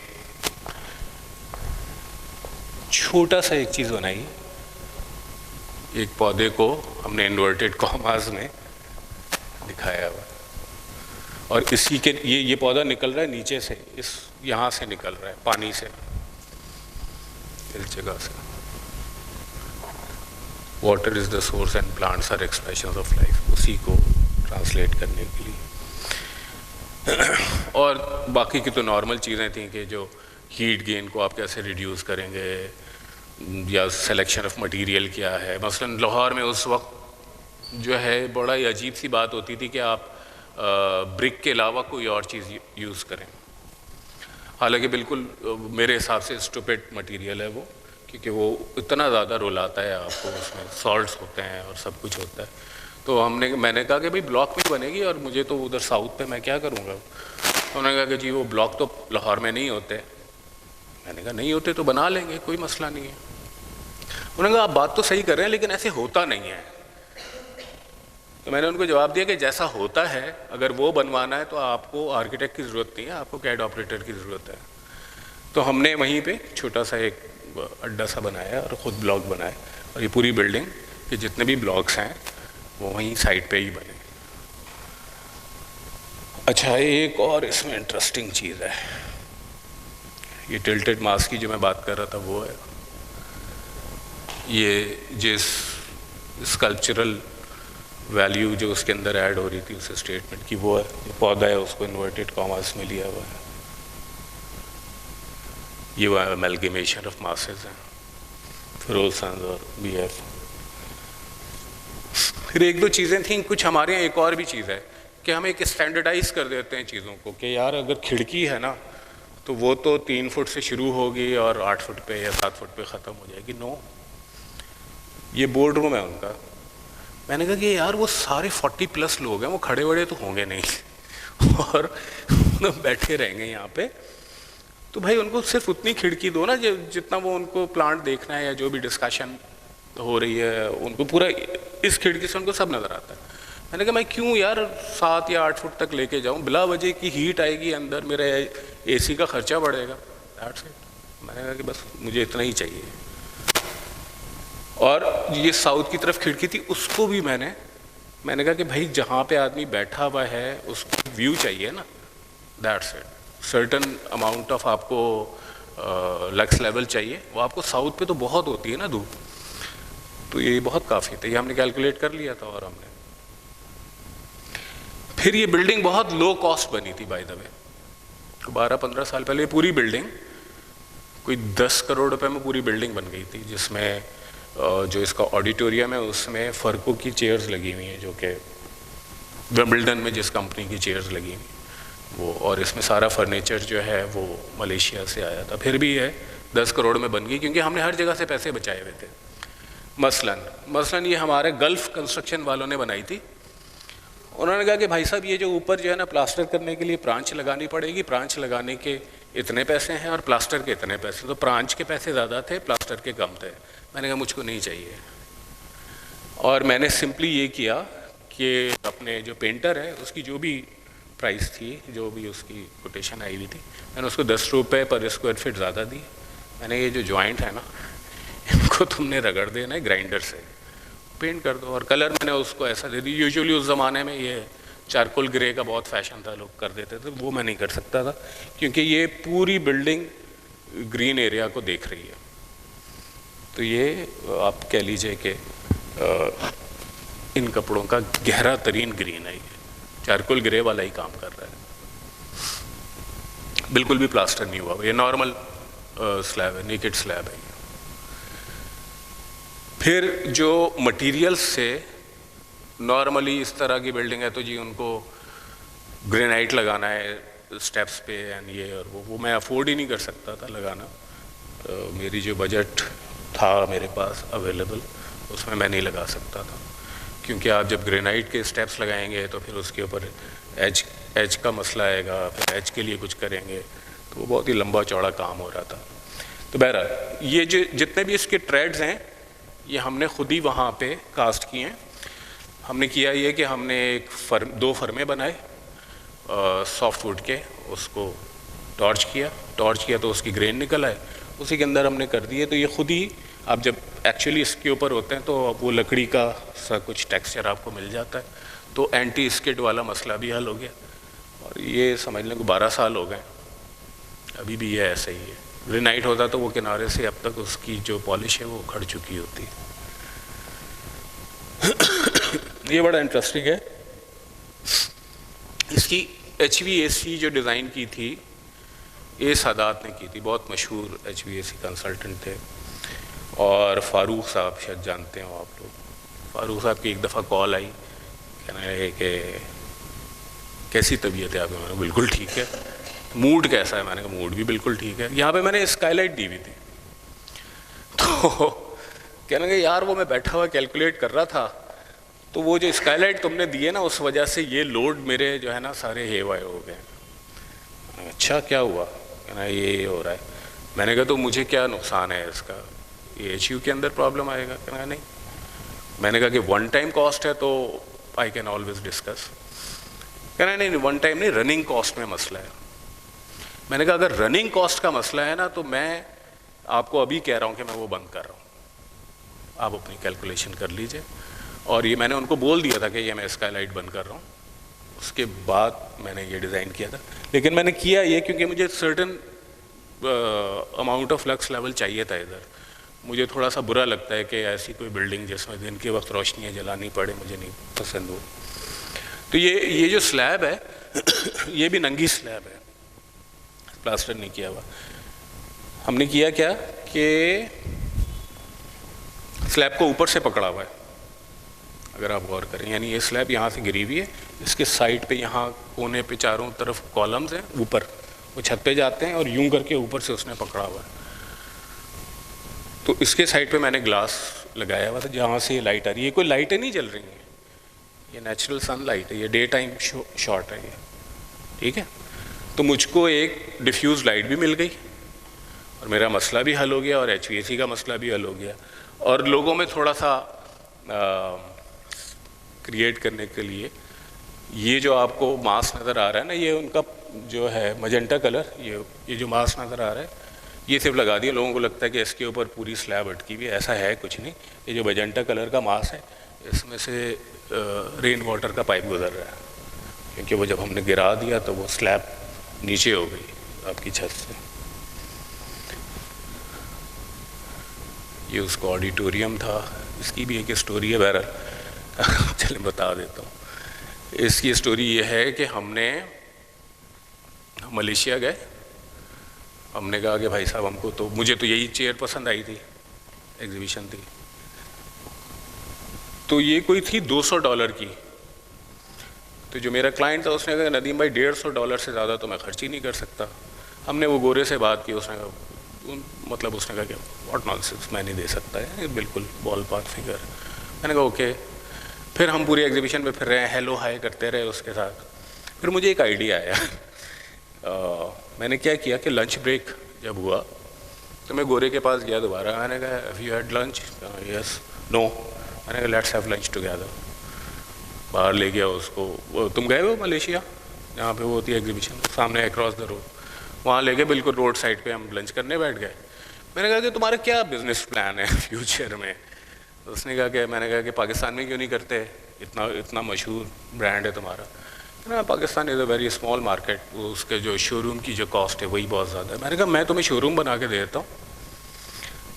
छोटा सा एक चीज़ बनाई, एक पौधे को हमने इन्वर्टेड कॉमास में दिखाया हुआ, और इसी के ये पौधा निकल रहा है नीचे से, इस यहाँ से निकल रहा है पानी से, इस जगह से। Water is the source and plants are expressions of life, उसी को ट्रांसलेट करने के लिए। और बाकी की तो नॉर्मल चीज़ें थी कि जो हीट गेन को आप कैसे रिड्यूस करेंगे, या सिलेक्शन ऑफ मटेरियल क्या है। मसलन लाहौर में उस वक्त जो है बड़ा ही अजीब सी बात होती थी कि आप ब्रिक के अलावा कोई और चीज़ यूज़ करें, हालांकि बिल्कुल मेरे हिसाब से स्टूपिड मटेरियल है वो, क्योंकि वो इतना ज़्यादा रुलाता है आपको, उसमें सॉल्ट्स होते हैं और सब कुछ होता है। तो मैंने कहा कि भाई ब्लॉक में बनेगी और मुझे तो उधर साउथ पे मैं क्या करूँगा। उन्होंने कहा कि जी वो ब्लॉक तो लाहौर में नहीं होते। मैंने कहा नहीं होते तो बना लेंगे, कोई मसला नहीं है। उन्होंने कहा आप बात तो सही कर रहे हैं लेकिन ऐसे होता नहीं है। तो मैंने उनको जवाब दिया कि जैसा होता है अगर वो बनवाना है तो आपको आर्किटेक्ट की ज़रूरत नहीं है, आपको कैड ऑपरेटर की ज़रूरत है। तो हमने वहीं पे छोटा सा एक अड्डा सा बनाया और ख़ुद ब्लॉक बनाए, और ये पूरी बिल्डिंग के जितने भी ब्लॉक्स हैं वो वहीं साइड पे ही बने। अच्छा, एक और इसमें इंटरेस्टिंग चीज़ है, ये टिल्टेड मास्क की जो मैं बात कर रहा था वो है, ये जिस स्कल्पचरल वैल्यू जो उसके अंदर ऐड हो रही थी उस स्टेटमेंट की, वो है ये पौधा है, उसको इन्वर्टेड कॉमास में लिया हुआ है। ये वो एमलगेमेशन ऑफ मासेस हैं, फ्रोजन्स और BF। फिर एक दो चीज़ें थी, कुछ हमारे यहाँ एक और भी चीज़ है कि हम एक स्टैंडर्डाइज कर देते हैं चीज़ों को कि यार अगर खिड़की है ना तो वो तो 3 फुट से शुरू होगी और 8 फुट पे या 7 फुट पे ख़त्म हो जाएगी। नो, ये बोर्ड रूम है उनका। मैंने कहा कि यार वो सारे 40+ लोग हैं, वो खड़े वड़े तो होंगे नहीं और बैठे रहेंगे यहाँ पे, तो भाई उनको सिर्फ उतनी खिड़की दो ना जितना वो उनको प्लांट देखना है या जो भी डिस्कशन हो रही है उनको पूरा इस खिड़की से उनको सब नज़र आता है। मैंने कहा मैं क्यों यार 7 या 8 फुट तक लेके जाऊं, बिला वजह की हीट आएगी अंदर, मेरा एसी का खर्चा बढ़ेगा। That's it. मैंने कहा कि बस मुझे इतना ही चाहिए। और ये साउथ की तरफ खिड़की थी, उसको भी मैंने कहा कि भाई जहाँ पे आदमी बैठा हुआ है उसको व्यू चाहिए ना। That's it. Certain amount of आपको लक्स लेवल चाहिए, वो आपको साउथ पे तो बहुत होती है ना धूप, तो ये बहुत काफ़ी था। ये हमने कैलकुलेट कर लिया था। और हमने फिर ये बिल्डिंग बहुत लो कॉस्ट बनी थी बाय द वे। 12-15 साल पहले ये पूरी बिल्डिंग कोई 10 करोड़ रुपए में पूरी बिल्डिंग बन गई थी, जिसमें जो इसका ऑडिटोरियम है उसमें फर्को की चेयर्स लगी हुई हैं, जो कि विंबलडन में जिस कंपनी की चेयर्स लगी हुई वो, और इसमें सारा फर्नीचर जो है वो मलेशिया से आया था। फिर भी है 10 करोड़ में बन गई, क्योंकि हमने हर जगह से पैसे बचाए हुए थे। मसलन ये हमारे गल्फ कंस्ट्रक्शन वालों ने बनाई थी। उन्होंने कहा कि भाई साहब ये जो ऊपर जो है ना प्लास्टर करने के लिए प्रांच लगानी पड़ेगी, प्रांच लगाने के इतने पैसे हैं और प्लास्टर के इतने पैसे, तो प्रांच के पैसे ज़्यादा थे, प्लास्टर के कम थे। मैंने कहा मुझको नहीं चाहिए। और मैंने सिंपली ये किया कि अपने जो पेंटर है उसकी जो भी प्राइस थी, जो भी उसकी कोटेशन आई हुई थी, मैंने उसको 10 रुपये पर स्क्वायर फीट ज़्यादा दी। मैंने ये जो जॉइंट है ना इनको तुमने रगड़ देना है ग्राइंडर से, पेंट कर दो। और कलर मैंने उसको ऐसा दे दी। यूजुअली उस ज़माने में ये चारकोल ग्रे का बहुत फैशन था, लोग कर देते थे, वो मैं नहीं कर सकता था, क्योंकि ये पूरी बिल्डिंग ग्रीन एरिया को देख रही है। तो ये आप कह लीजिए कि इन कपड़ों का गहरा तरीन ग्रीन है, ये चारकोल ग्रे वाला ही काम कर रहा है, बिल्कुल भी प्लास्टर नहीं हुआ। ये नॉर्मल स्लैब है, नेकेड स्लैब है। फिर जो मटेरियल्स से नॉर्मली इस तरह की बिल्डिंग है तो जी उनको ग्रेनाइट लगाना है स्टेप्स पे एंड ये और वो मैं अफोर्ड ही नहीं कर सकता था लगाना। मेरी जो बजट था मेरे पास अवेलेबल उसमें मैं नहीं लगा सकता था, क्योंकि आप जब ग्रेनाइट के स्टेप्स लगाएंगे तो फिर उसके ऊपर एज का मसला आएगा, फिर एज के लिए कुछ करेंगे, तो वो बहुत ही लंबा चौड़ा काम हो रहा था। तो बहरहाल ये जो जितने भी इसके ट्रेड्स हैं ये हमने खुद ही वहाँ पे कास्ट किए हैं। हमने किया ये कि हमने दो फर्मे बनाए सॉफ्टवुड के, उसको टॉर्च किया तो उसकी ग्रेन निकल आए, उसी के अंदर हमने कर दिए। तो ये खुद ही आप जब एक्चुअली इसके ऊपर होते हैं तो वो लकड़ी का सा कुछ टेक्सचर आपको मिल जाता है, तो एंटी स्किड वाला मसला भी हल हो गया। और ये समझ लें कि 12 साल हो गए, अभी भी ये ऐसा ही है। ग्रेनाइट होता तो वो किनारे से अब तक उसकी जो पॉलिश है वो उखड़ चुकी होती। ये बड़ा इंटरेस्टिंग है। इसकी HVAC जो डिज़ाइन की थी ए सादात ने की थी, बहुत मशहूर HVAC कंसल्टेंट थे। और फ़ारूक साहब शायद जानते हो आप लोग। फ़ारूक साहब की एक दफ़ा कॉल आई, कहना है कि कैसी तबीयत है आपकी? मैंने बिल्कुल ठीक है। मूड कैसा है? मैंने कहा मूड भी बिल्कुल ठीक है। यहाँ पे मैंने स्काईलाइट दी हुई थी, तो कहने लगे यार वो मैं बैठा हुआ कैलकुलेट कर रहा था, तो वो जो स्काईलाइट तुमने दिए ना उस वजह से ये लोड मेरे जो है ना सारे हेवाए हो गए। अच्छा क्या हुआ? कहना ये हो रहा है। मैंने कहा तो मुझे क्या नुकसान है इसका? ये HU के अंदर प्रॉब्लम आएगा? कहना नहीं। मैंने कहा कि वन टाइम कॉस्ट है तो आई कैन ऑलवेज डिस्कस। कहना नहीं वन टाइम नहीं, रनिंग कॉस्ट में मसला है। मैंने कहा अगर रनिंग कॉस्ट का मसला है ना तो मैं आपको अभी कह रहा हूँ कि मैं वो बंद कर रहा हूँ, आप अपनी कैलकुलेशन कर लीजिए। और ये मैंने उनको बोल दिया था कि ये मैं स्काईलाइट बंद कर रहा हूँ। उसके बाद मैंने ये डिज़ाइन किया था, लेकिन मैंने किया ये क्योंकि मुझे certain amount of flux level चाहिए था इधर। मुझे थोड़ा सा बुरा लगता है कि ऐसी कोई बिल्डिंग जिसमें दिन के वक्त रोशनियाँ जलानी पड़े, मुझे नहीं पसंद हो। तो ये जो स्लैब है ये भी नंगी स्लैब है, प्लास्टर नहीं किया हुआ। हमने किया क्या कि स्लैब को ऊपर से पकड़ा हुआ है, अगर आप गौर करें, यानी ये स्लैब यहाँ से गिरी हुई है, इसके साइड पे यहाँ कोने पे चारों तरफ कॉलम्स हैं, ऊपर वो छत पे जाते हैं और यूं करके ऊपर से उसने पकड़ा हुआ है। तो इसके साइड पे मैंने ग्लास लगाया हुआ था जहाँ से ये लाइट आ रही है। कोई लाइटें नहीं जल रही हैं, ये नेचुरल सनलाइट है, ये डे टाइम शॉट है ये, ठीक है। तो मुझको एक डिफ्यूज़ लाइट भी मिल गई और मेरा मसला भी हल हो गया और HVAC का मसला भी हल हो गया। और लोगों में थोड़ा सा क्रिएट करने के लिए ये जो आपको मास्क नज़र आ रहा है ना, ये उनका जो है मजेंटा कलर, ये जो मास्क नज़र आ रहा है, ये सिर्फ लगा दिया। लोगों को लगता है कि इसके ऊपर पूरी स्लैब अटकी हुई है, ऐसा है कुछ नहीं। ये जो मजेंटा कलर का मास्क है, इसमें से रेन वाटर का पाइप गुजर रहा है, क्योंकि वो जब हमने गिरा दिया तो वो स्लैब नीचे हो गई आपकी छत से। ये उसका ऑडिटोरियम था, इसकी भी एक स्टोरी है, बहरहाल चलिए बता देता हूँ। इसकी स्टोरी ये है कि हमने मलेशिया गए, हमने कहा कि भाई साहब हमको तो, मुझे तो यही चेयर पसंद आई थी, एग्जीबिशन थी, तो ये कोई थी $200 की। तो जो मेरा क्लाइंट था उसने कहा नदीम भाई $150 से ज़्यादा तो मैं खर्च ही नहीं कर सकता। हमने वो गोरे से बात की, उसने कहा मतलब उसने कहा कि व्हाट नॉनसेंस, मैं नहीं दे सकता है, बिल्कुल बॉल पार्क फिगर। मैंने कहा ओके। फिर हम पूरी एग्जीबिशन में फिर रहे, हेलो हाय करते रहे उसके साथ। फिर मुझे एक आइडिया आया, मैंने क्या किया कि लंच ब्रेक जब हुआ तो मैं गोरे के पास गया दोबारा। मैंने कहा have you had lunch? Yes no. मैंने कहा लेट्स हैव लंच टुगेदर। बाहर ले गया उसको, तुम गए हो मलेशिया जहाँ पे वो होती है एग्जीबिशन, सामने अक्रॉस द रोड, वहाँ ले गए, बिल्कुल रोड साइड पे हम लंच करने बैठ गए। मैंने कहा कि तुम्हारा क्या बिजनेस प्लान है फ्यूचर में? उसने कहा कि, मैंने कहा कि पाकिस्तान में क्यों नहीं करते, इतना मशहूर ब्रांड है तुम्हारा। ना Pakistan is a very small market, उसके जो शोरूम की जो कॉस्ट है वही बहुत ज़्यादा है। मैंने कहा मैं तुम्हें शोरूम बना के दे देता हूँ,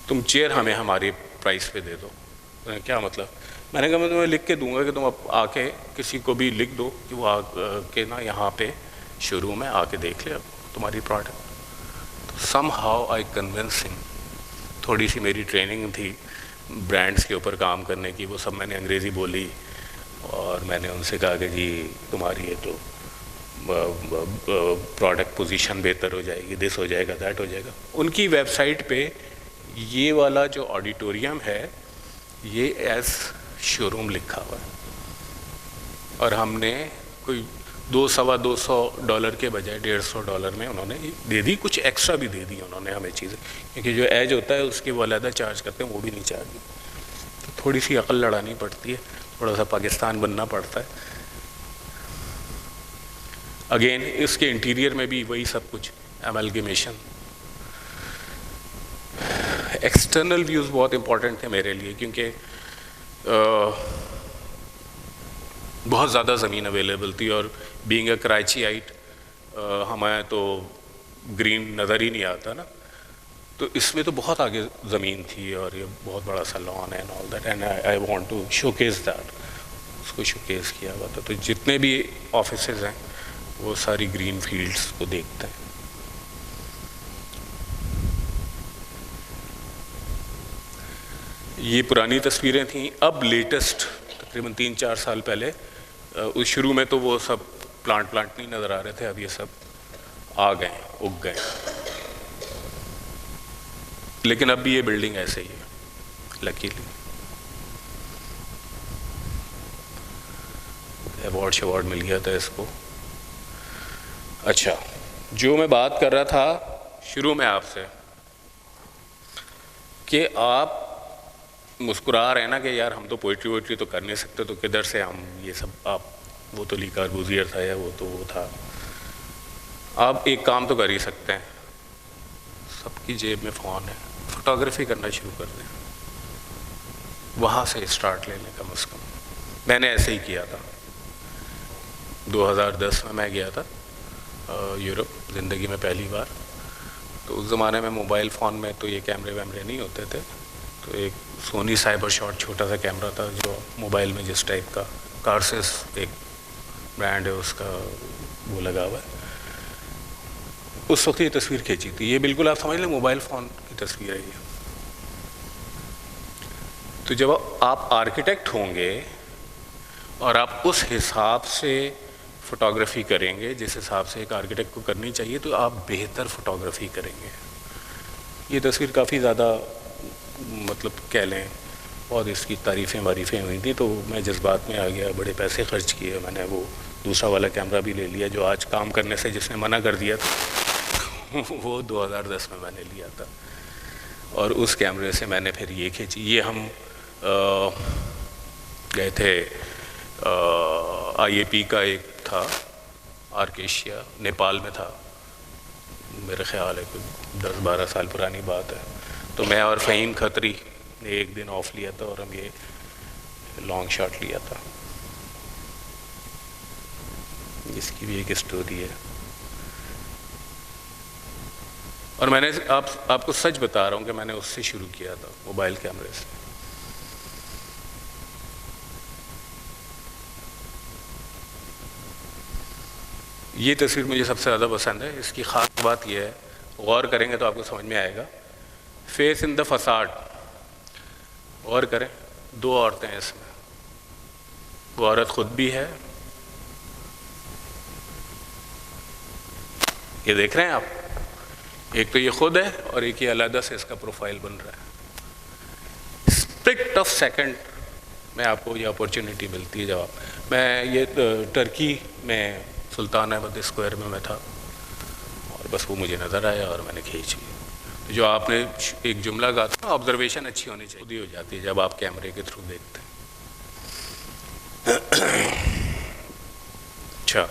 तुम चेयर हमें हमारी प्राइस पे दे दो। क्या मतलब? मैंने कहा मैं तुम्हें लिख के दूंगा कि तुम अब आके किसी को भी लिख दो कि वो आके ना यहाँ पे शोरूम में आके देख ले अब तुम्हारी प्रोडक्ट। तो somehow I convince him. थोड़ी सी मेरी ट्रेनिंग थी ब्रांड्स के ऊपर काम करने की, वो सब मैंने अंग्रेज़ी बोली और मैंने उनसे कहा कि जी तुम्हारी ये तो प्रोडक्ट पोजीशन बेहतर हो जाएगी, दिस हो जाएगा, दैट हो जाएगा। उनकी वेबसाइट पे ये वाला जो ऑडिटोरियम है ये एज शोरूम लिखा हुआ है, और हमने कोई $200 के बजाय $150 में उन्होंने दे दी, कुछ एक्स्ट्रा भी दे दी उन्होंने हमें चीज़ें, क्योंकि जो एज होता है उसकी वो अलग चार्ज करते हैं, वो भी नहीं चार्ज दी। तो थोड़ी सी अकल लड़ानी पड़ती है, थोड़ा सा पाकिस्तान बनना पड़ता है। अगेन इसके इंटीरियर में भी वही सब कुछ एमलगेमेशन। एक्सटर्नल व्यूज़ बहुत इंपॉर्टेंट थे मेरे लिए, क्योंकि बहुत ज़्यादा ज़मीन अवेलेबल थी, और बीइंग अ कराचीआइट हमें तो ग्रीन नज़र ही नहीं आता ना, तो इसमें तो बहुत आगे ज़मीन थी और ये बहुत बड़ा सा लॉन है and all that, and I want to showcase that. उसको शोकेस किया हुआ था। तो जितने भी ऑफिसेज हैं वो सारी ग्रीन फील्ड्स को देखते हैं। ये पुरानी तस्वीरें थी। अब लेटेस्ट तकरीबन 3-4 साल पहले, उस शुरू में तो वो सब प्लांट नहीं नज़र आ रहे थे, अब ये सब आ गए, उग गए। लेकिन अब भी ये बिल्डिंग ऐसे ही है, लकीली। अवार्ड मिल गया था इसको। अच्छा, जो मैं बात कर रहा था शुरू में आपसे कि आप मुस्कुरा रहे हैं ना कि यार हम तो पोइट्री वोइट्री तो कर नहीं सकते, तो किधर से हम ये सब, आप वो तो ली कार्बूजियर था या वो तो वो था। आप एक काम तो कर ही सकते हैं, सबकी जेब में फ़ोन है, फोटोग्राफी करना शुरू कर दें, वहाँ से स्टार्ट ले लें कम से कम। मैंने ऐसे ही किया था। 2010 में मैं गया था यूरोप, ज़िंदगी में पहली बार। तो उस ज़माने में मोबाइल फ़ोन में तो ये कैमरे वैमरे नहीं होते थे, तो एक सोनी साइबर शॉट छोटा सा कैमरा था जो मोबाइल में जिस टाइप का, कारसिस एक ब्रांड है उसका, वो लगा हुआ है। उस वक्त ये तस्वीर खींची थी। ये बिल्कुल आप समझ लें मोबाइल फ़ोन की तस्वीर है ये। तो जब आप आर्किटेक्ट होंगे और आप उस हिसाब से फ़ोटोग्राफी करेंगे जिस हिसाब से एक आर्किटेक्ट को करनी चाहिए, तो आप बेहतर फ़ोटोग्राफी करेंगे। ये तस्वीर काफ़ी ज़्यादा मतलब कह लें बहुत इसकी तारीफ़ें हुई थी, तो मैं जज्बात में आ गया, बड़े पैसे खर्च किए। मैंने वो दूसरा वाला कैमरा भी ले लिया जो आज काम करने से जिसने मना कर दिया था वो 2010 में मैंने लिया था, और उस कैमरे से मैंने फिर ये खींची। ये हम गए थे IAP का एक था, आर्केशिया, नेपाल में था, मेरे ख्याल है कि 10-12 साल पुरानी बात है। तो मैं और फ़हीम खत्री ने एक दिन ऑफ लिया था और हम ये लॉन्ग शॉट लिया था। इसकी भी एक स्टोरी है। और मैंने आपको सच बता रहा हूँ कि मैंने उससे शुरू किया था, मोबाइल कैमरे से। ये तस्वीर मुझे सबसे ज़्यादा पसंद है। इसकी ख़ास बात यह है, गौर करेंगे तो आपको समझ में आएगा। फेस इन द फसाड, गौर करें, 2 औरतें हैं इसमें। वो औरत खुद भी है, ये देख रहे हैं आप, एक तो ये खुद है और एक ये अलग से इसका प्रोफाइल बन रहा है। स्प्लिट ऑफ सेकंड में आपको ये अपॉर्चुनिटी मिलती है। जब मैं ये टर्की में सुल्तान अहमद स्क्वायर में मैं था और बस वो मुझे नज़र आया और मैंने खींच ली। तो जो आपने एक जुमला कहा था, ऑब्जर्वेशन अच्छी होनी चाहिए, खुद ही हो जाती है जब आप कैमरे के थ्रू देखते हैं। अच्छा,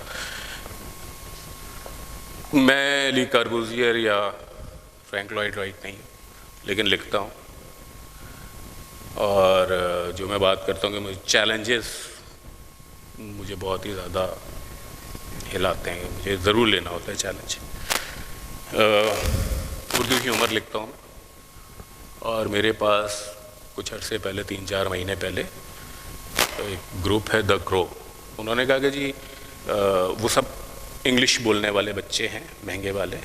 मैं ली कार्बूजियर या फ्रैंक लॉयड राइट नहीं, लेकिन लिखता हूँ। और जो मैं बात करता हूँ कि मुझे चैलेंजेस मुझे बहुत ही ज़्यादा हिलाते हैं, मुझे ज़रूर लेना होता है चैलेंज। उर्दू ह्यूमर लिखता हूँ और मेरे पास कुछ अर्से पहले, 3-4 महीने पहले, एक ग्रुप है द क्रो। उन्होंने कहा कि जी वो सब इंग्लिश बोलने वाले बच्चे हैं, महंगे वाले,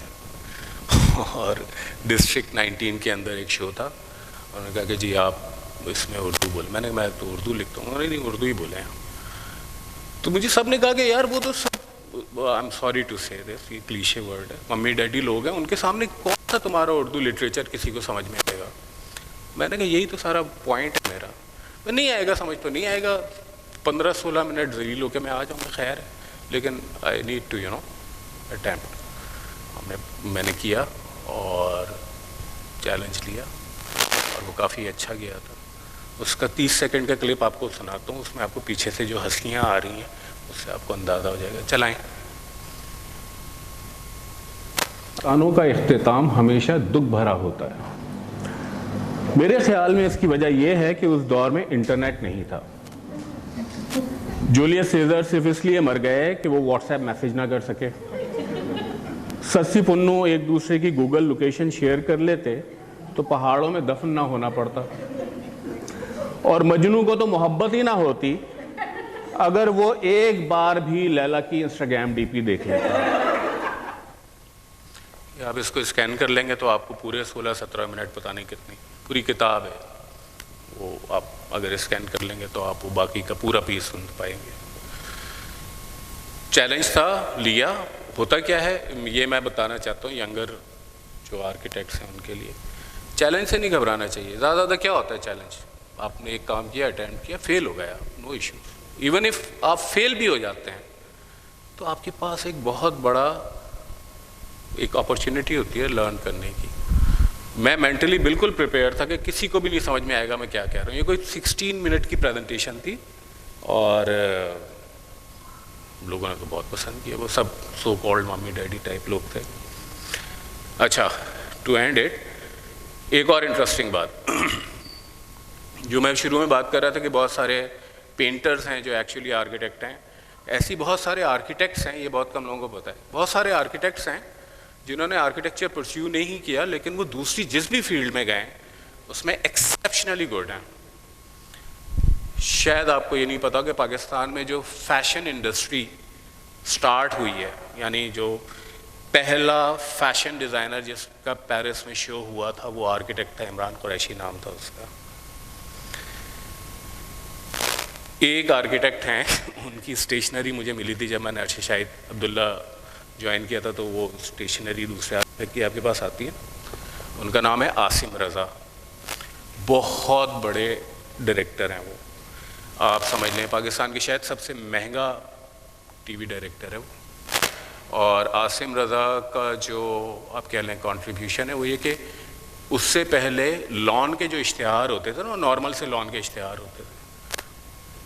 और डिस्ट्रिक्ट 19 के अंदर एक शो था। उन्होंने कहा कि जी आप इसमें उर्दू बोल। मैं तो उर्दू लिखता हूँ। उन्होंने नहीं, उर्दू ही बोले हैं। तो मुझे सब ने कहा कि यार वो तो सब, आई एम सॉरी टू से दिस, ये क्लीशे वर्ड है, मम्मी डैडी लोग हैं, उनके सामने कौन सा तुम्हारा उर्दू लिटरेचर किसी को समझ में आएगा। मैंने कहा यही तो सारा पॉइंट है मेरा। मैं नहीं आएगा समझ, तो नहीं आएगा, 15-16 मिनट जलील होकर मैं आ जाऊँगा, खैर है, लेकिन आई नीड टू अटेम्प्ट। मैंने किया और चैलेंज लिया और वो काफ़ी अच्छा गया था। उसका 30 सेकंड का क्लिप आपको सुनाता हूँ, उसमें आपको पीछे से जो हंसियाँ आ रही हैं उससे आपको अंदाज़ा हो जाएगा। चलाएं।
तानों का इख्तिताम हमेशा दुख भरा होता है। मेरे ख्याल में इसकी वजह यह है कि उस दौर में इंटरनेट नहीं था। जूलियस सीजर सिर्फ इसलिए मर गए कि वो व्हाट्सएप मैसेज ना कर सके। सस्सी पुन्नू एक दूसरे की गूगल लोकेशन शेयर कर लेते तो पहाड़ों में दफन ना होना पड़ता। और मजनू को तो मोहब्बत ही ना होती अगर वो एक बार भी लैला की इंस्टाग्राम डीपी देख लेता।
आप इसको स्कैन कर लेंगे तो आपको पूरे 16-17 मिनट, पता नहीं कितनी, पूरी किताब है वो, आप अगर स्कैन कर लेंगे तो आप वो बाकी का पूरा पीस सुन पाएंगे। चैलेंज था, लिया। होता क्या है ये मैं बताना चाहता हूँ यंगर जो आर्किटेक्ट्स हैं उनके लिए, चैलेंज से नहीं घबराना चाहिए। ज़्यादा क्या होता है चैलेंज, आपने एक काम किया, अटेम्प्ट किया, फेल हो गया, नो इशू। इवन इफ आप फेल भी हो जाते हैं तो आपके पास एक बहुत बड़ा एक अपॉर्चुनिटी होती है लर्न करने की। मैं मेंटली बिल्कुल प्रिपेयर था कि किसी को भी नहीं समझ में आएगा मैं क्या कह रहा हूँ। ये कोई 16 मिनट की प्रेजेंटेशन थी और लोगों ने तो बहुत पसंद किया। वो सब so called mummy daddy type लोग थे। अच्छा, टू एंड इट, एक और इंटरेस्टिंग बात जो मैं शुरू में बात कर रहा था कि बहुत सारे पेंटर्स हैं जो एक्चुअली आर्किटेक्ट हैं। ऐसी बहुत सारे आर्किटेक्ट्स हैं, ये बहुत कम लोगों को पता है, बहुत सारे आर्किटेक्ट्स हैं जिन्होंने आर्किटेक्चर परस्यू नहीं किया लेकिन वो दूसरी जिस भी फील्ड में गए उसमें एक्सेप्शनली गुड हैं। शायद आपको ये नहीं पता कि पाकिस्तान में जो फैशन इंडस्ट्री स्टार्ट हुई है, यानी जो पहला फैशन डिज़ाइनर जिसका पेरिस में शो हुआ था वो आर्किटेक्ट था, इमरान कुरैशी नाम था उसका। एक आर्किटेक्ट हैं, उनकी स्टेशनरी मुझे मिली थी जब मैंने अर्शद शाहिद अब्दुल्ला ज्वाइन किया था, तो वो स्टेशनरी दूसरे आर्किटेक्ट की आपके पास आती है। उनका नाम है आसिम रज़ा, बहुत बड़े डायरेक्टर हैं वो। आप समझ लें पाकिस्तान के शायद सबसे महंगा टीवी डायरेक्टर है वो। और आसिम रज़ा का जो आप कह लें कंट्रीब्यूशन है वो ये कि उससे पहले लॉन के जो इश्तिहार होते थे ना, नॉर्मल से लॉन के इश्तिहार होते थे,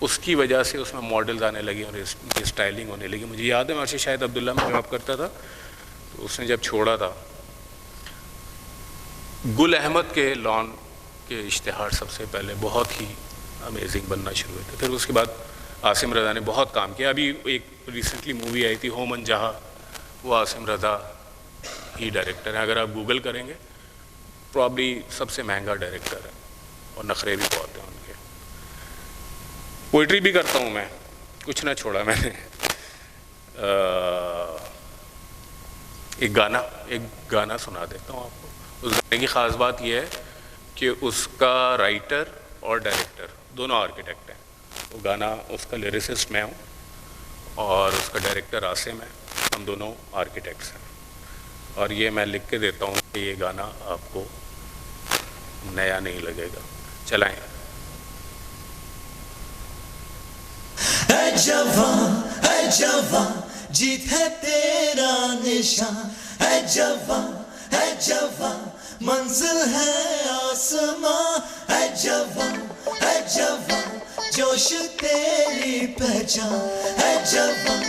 उसकी वजह से उसमें मॉडल्स आने लगी और इसकी स्टाइलिंग होने लगी। मुझे याद है मैं अर्शी शायद अब्दुल्ला में जॉब करता था, तो उसने जब छोड़ा था, गुल अहमद के लॉन के इश्तिहार सबसे पहले बहुत ही अमेजिंग बनना शुरू हुए थे। फिर उसके बाद आसिम रज़ा ने बहुत काम किया। अभी एक रिसेंटली मूवी आई थी होमन जहाँ, वो आसिम रज़ा ही डायरेक्टर है। अगर आप गूगल करेंगे, प्रॉब्ली सबसे महंगा डायरेक्टर है और नखरे भी बहुत हैं उनके। पोइट्री भी करता हूँ मैं, कुछ ना छोड़ा मैंने। एक गाना सुना देता हूँ आपको। उस गाने की ख़ास बात यह है कि उसका राइटर और डायरेक्टर दोनों आर्किटेक्ट हैं। वो गाना, उसका लिरिसिस्ट मैं हूँ और उसका डायरेक्टर आसिम है, हम दोनों आर्किटेक्ट्स हैं। और ये मैं लिख के देता हूँ कि ये गाना आपको नया नहीं लगेगा। चलाएं।
ऐ जवां जीत है तेरा निशान, ऐ जवां मंजिल है आसमां, ऐ जवां जोश तेरी पहचान, ऐ जवां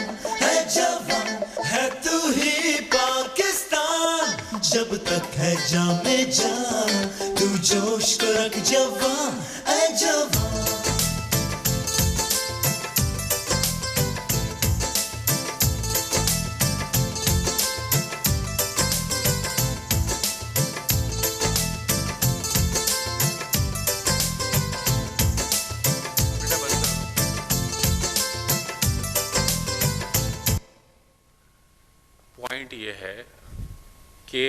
है तू ही पाकिस्तान। जब तक है जामे जान तू जोश को रख जवान, ऐ जवां।
पॉइंट ये है कि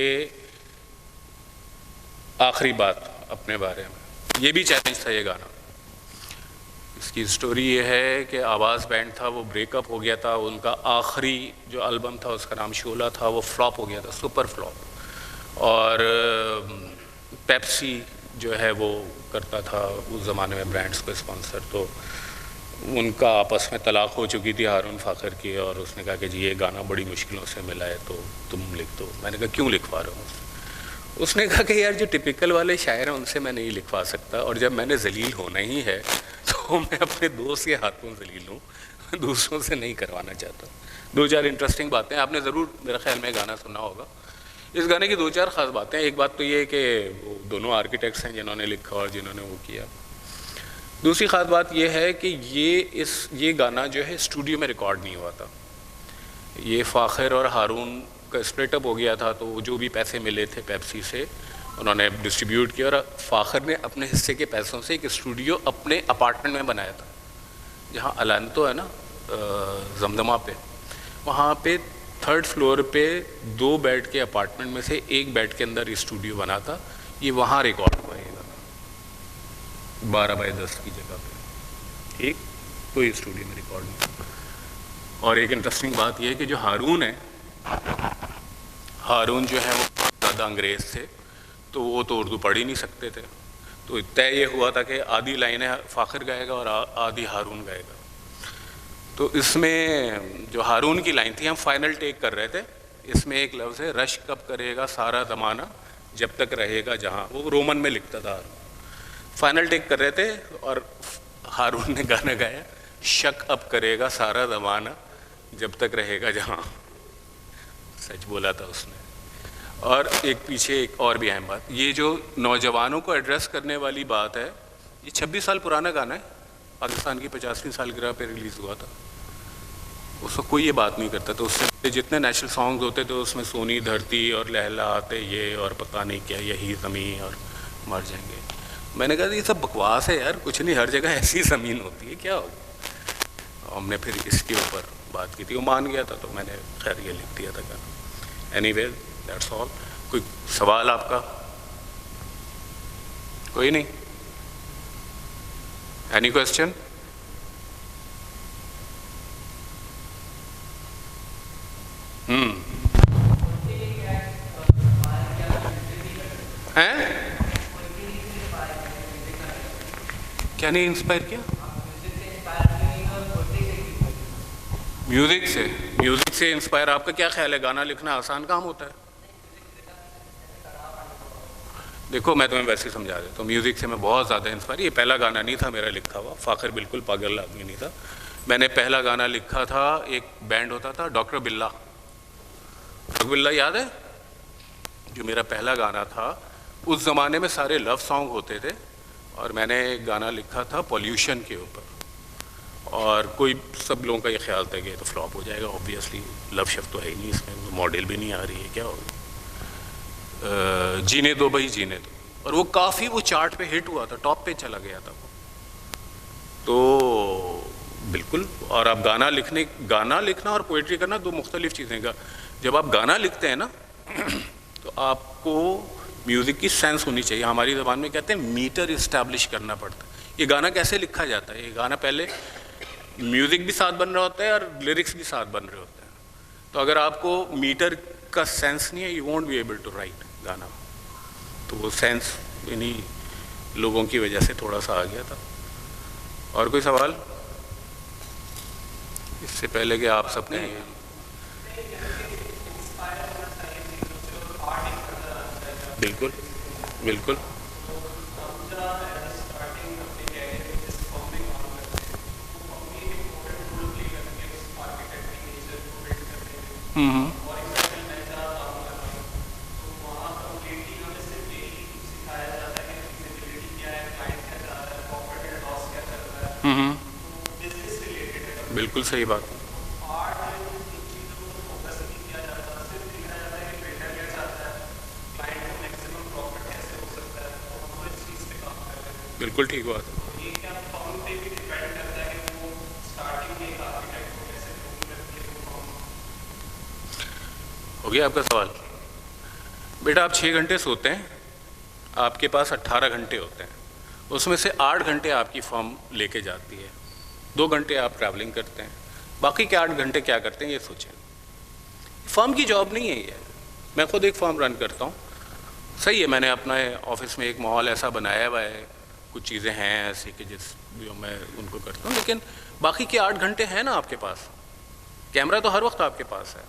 आखिरी बात अपने बारे में, ये भी चैलेंज था ये गाना। इसकी स्टोरी ये है कि आवाज़ बैंड था, वो ब्रेकअप हो गया था। उनका आखिरी जो एल्बम था उसका नाम शोला था, वो फ्लॉप हो गया था, सुपर फ्लॉप। और पेप्सी जो है वो करता था उस ज़माने में ब्रांड्स को स्पॉन्सर, तो उनका आपस में तलाक हो चुकी थी हारून फ़ाखर की। और उसने कहा कि जी ये गाना बड़ी मुश्किलों से मिला है तो तुम लिख दो। मैंने कहा क्यों लिखवा रहे हो? उसने कहा कि यार जो टिपिकल वाले शायर हैं उनसे मैं नहीं लिखवा सकता, और जब मैंने जलील होना ही है तो मैं अपने दोस्त के हाथों जलील हूँ, दूसरों से नहीं करवाना चाहता। दो चार इंटरेस्टिंग बातें आपने ज़रूर मेरा ख्याल में गाना सुना होगा। इस गाने की दो चार ख़ास बातें। एक बात तो ये है कि वो दोनों आर्किटेक्ट्स हैं जिन्होंने लिखा और जिन्होंने वो किया। दूसरी ख़ास बात यह है कि ये गाना जो है स्टूडियो में रिकॉर्ड नहीं हुआ था। ये फ़ाखर और हारून का स्प्लिटअप हो गया था, तो जो भी पैसे मिले थे पेप्सी से उन्होंने डिस्ट्रीब्यूट किया, और फ़ाखर ने अपने हिस्से के पैसों से एक स्टूडियो अपने अपार्टमेंट में बनाया था, जहाँ अलानतो है ना जमजमा पे, वहाँ पे 3rd फ्लोर पे 2 बेड के अपार्टमेंट में से 1 बेड के अंदर स्टूडियो बना था। ये वहाँ रिकॉर्ड हुआ है 12 बाई 10 की जगह पे, ठीक, तो ये स्टूडियो में रिकॉर्ड नहीं। और एक इंटरेस्टिंग बात ये है कि जो हारून है, हारून जो है वो ज़्यादा अंग्रेज़ थे, तो वो तो उर्दू पढ़ ही नहीं सकते थे। तो तय ये हुआ था कि आधी लाइनें फ़ाखर गाएगा और आधी हारून गाएगा। तो इसमें जो हारून की लाइन थी, हम फाइनल टेक कर रहे थे, इसमें एक लफ्ज़ है रश कब करेगा सारा ज़माना जब तक रहेगा जहाँ, वो रोमन में लिखता था हारून। फाइनल टेक कर रहे थे और हारून ने गाना गाया, शक अब करेगा सारा ज़माना जब तक रहेगा जहाँ। सच बोला था उसने। और एक पीछे एक और भी अहम बात, ये जो नौजवानों को एड्रेस करने वाली बात है, ये 26 साल पुराना गाना है, पाकिस्तान की 50वीं सालगिरह पे रिलीज़ हुआ था। उसको कोई ये बात नहीं करता। तो उससे जितने नेशनल सॉन्ग्स होते थे उसमें सोनी धरती और लहला आते ये और पता नहीं क्या, यही ज़मीन और मर जाएंगे। मैंने कहा ये सब बकवास है यार, कुछ नहीं, हर जगह ऐसी ज़मीन होती है, क्या होगा। हमने फिर इसके ऊपर बात की थी, वो मान गया था, तो मैंने खैर ये लिख दिया था गाना। Anyway that's all. कोई सवाल आपका? कोई नहीं? Any question? हैं? क्या नहीं इंस्पायर किया? म्यूजिक से इंस्पायर। आपका क्या ख्याल है, गाना लिखना आसान काम होता है? देखो मैं तुम्हें वैसे ही समझा देता हूँ, म्यूज़िक से मैं बहुत ज़्यादा इंस्पायर, ये पहला गाना नहीं था मेरा लिखा हुआ, फ़ाखर बिल्कुल पागल आदमी नहीं था। मैंने पहला गाना लिखा था, एक बैंड होता था डॉक्टर बिल्ला याद है, जो मेरा पहला गाना था। उस ज़माने में सारे लव सॉन्ग होते थे और मैंने एक गाना लिखा था पॉल्यूशन के ऊपर, और कोई सब लोगों का ये ख्याल था कि ये तो फ्लॉप हो जाएगा, ऑब्वियसली लव शब्द तो है ही नहीं इसमें, मॉडल भी नहीं आ रही है, क्या होगा, जीने दो भाई जीने दो, और वो काफ़ी वो चार्ट पे हिट हुआ था, टॉप पे चला गया था वो। तो बिल्कुल, और आप गाना लिखना और पोइट्री करना दो मुख्तलिफ चीज़ें का। जब आप गाना लिखते हैं ना तो आपको म्यूज़िक की सेंस होनी चाहिए, हमारी ज़बान में कहते हैं मीटर इस्टेब्लिश करना पड़ता है। ये गाना कैसे लिखा जाता है, ये गाना पहले म्यूज़िक भी साथ बन रहा होता है और लिरिक्स भी साथ बन रहे होते हैं। तो अगर आपको मीटर का सेंस नहीं है, you won't be able to write गाना। तो वो सेंस इन्हीं लोगों की वजह से थोड़ा सा आ गया था। और कोई सवाल इससे पहले कि आप सबने बिल्कुल बिल्कुल बिल्कुल सही बात। बिल्कुल ठीक बात। हो गया आपका सवाल। बेटा आप 6 घंटे सोते हैं, आपके पास 18 घंटे होते हैं, उसमें से 8 घंटे आपकी फर्म लेके जाती है, 2 घंटे आप ट्रैवलिंग करते हैं, बाकी के 8 घंटे क्या करते हैं ये सोचें। फर्म की जॉब नहीं है ये। मैं खुद एक फर्म रन करता हूँ, सही है, मैंने अपना ऑफिस में एक माहौल ऐसा बनाया हुआ है, कुछ चीज़ें हैं ऐसी कि जो मैं उनको करता हूँ, लेकिन बाकी के 8 घंटे हैं ना आपके पास, कैमरा तो हर वक्त आपके पास है।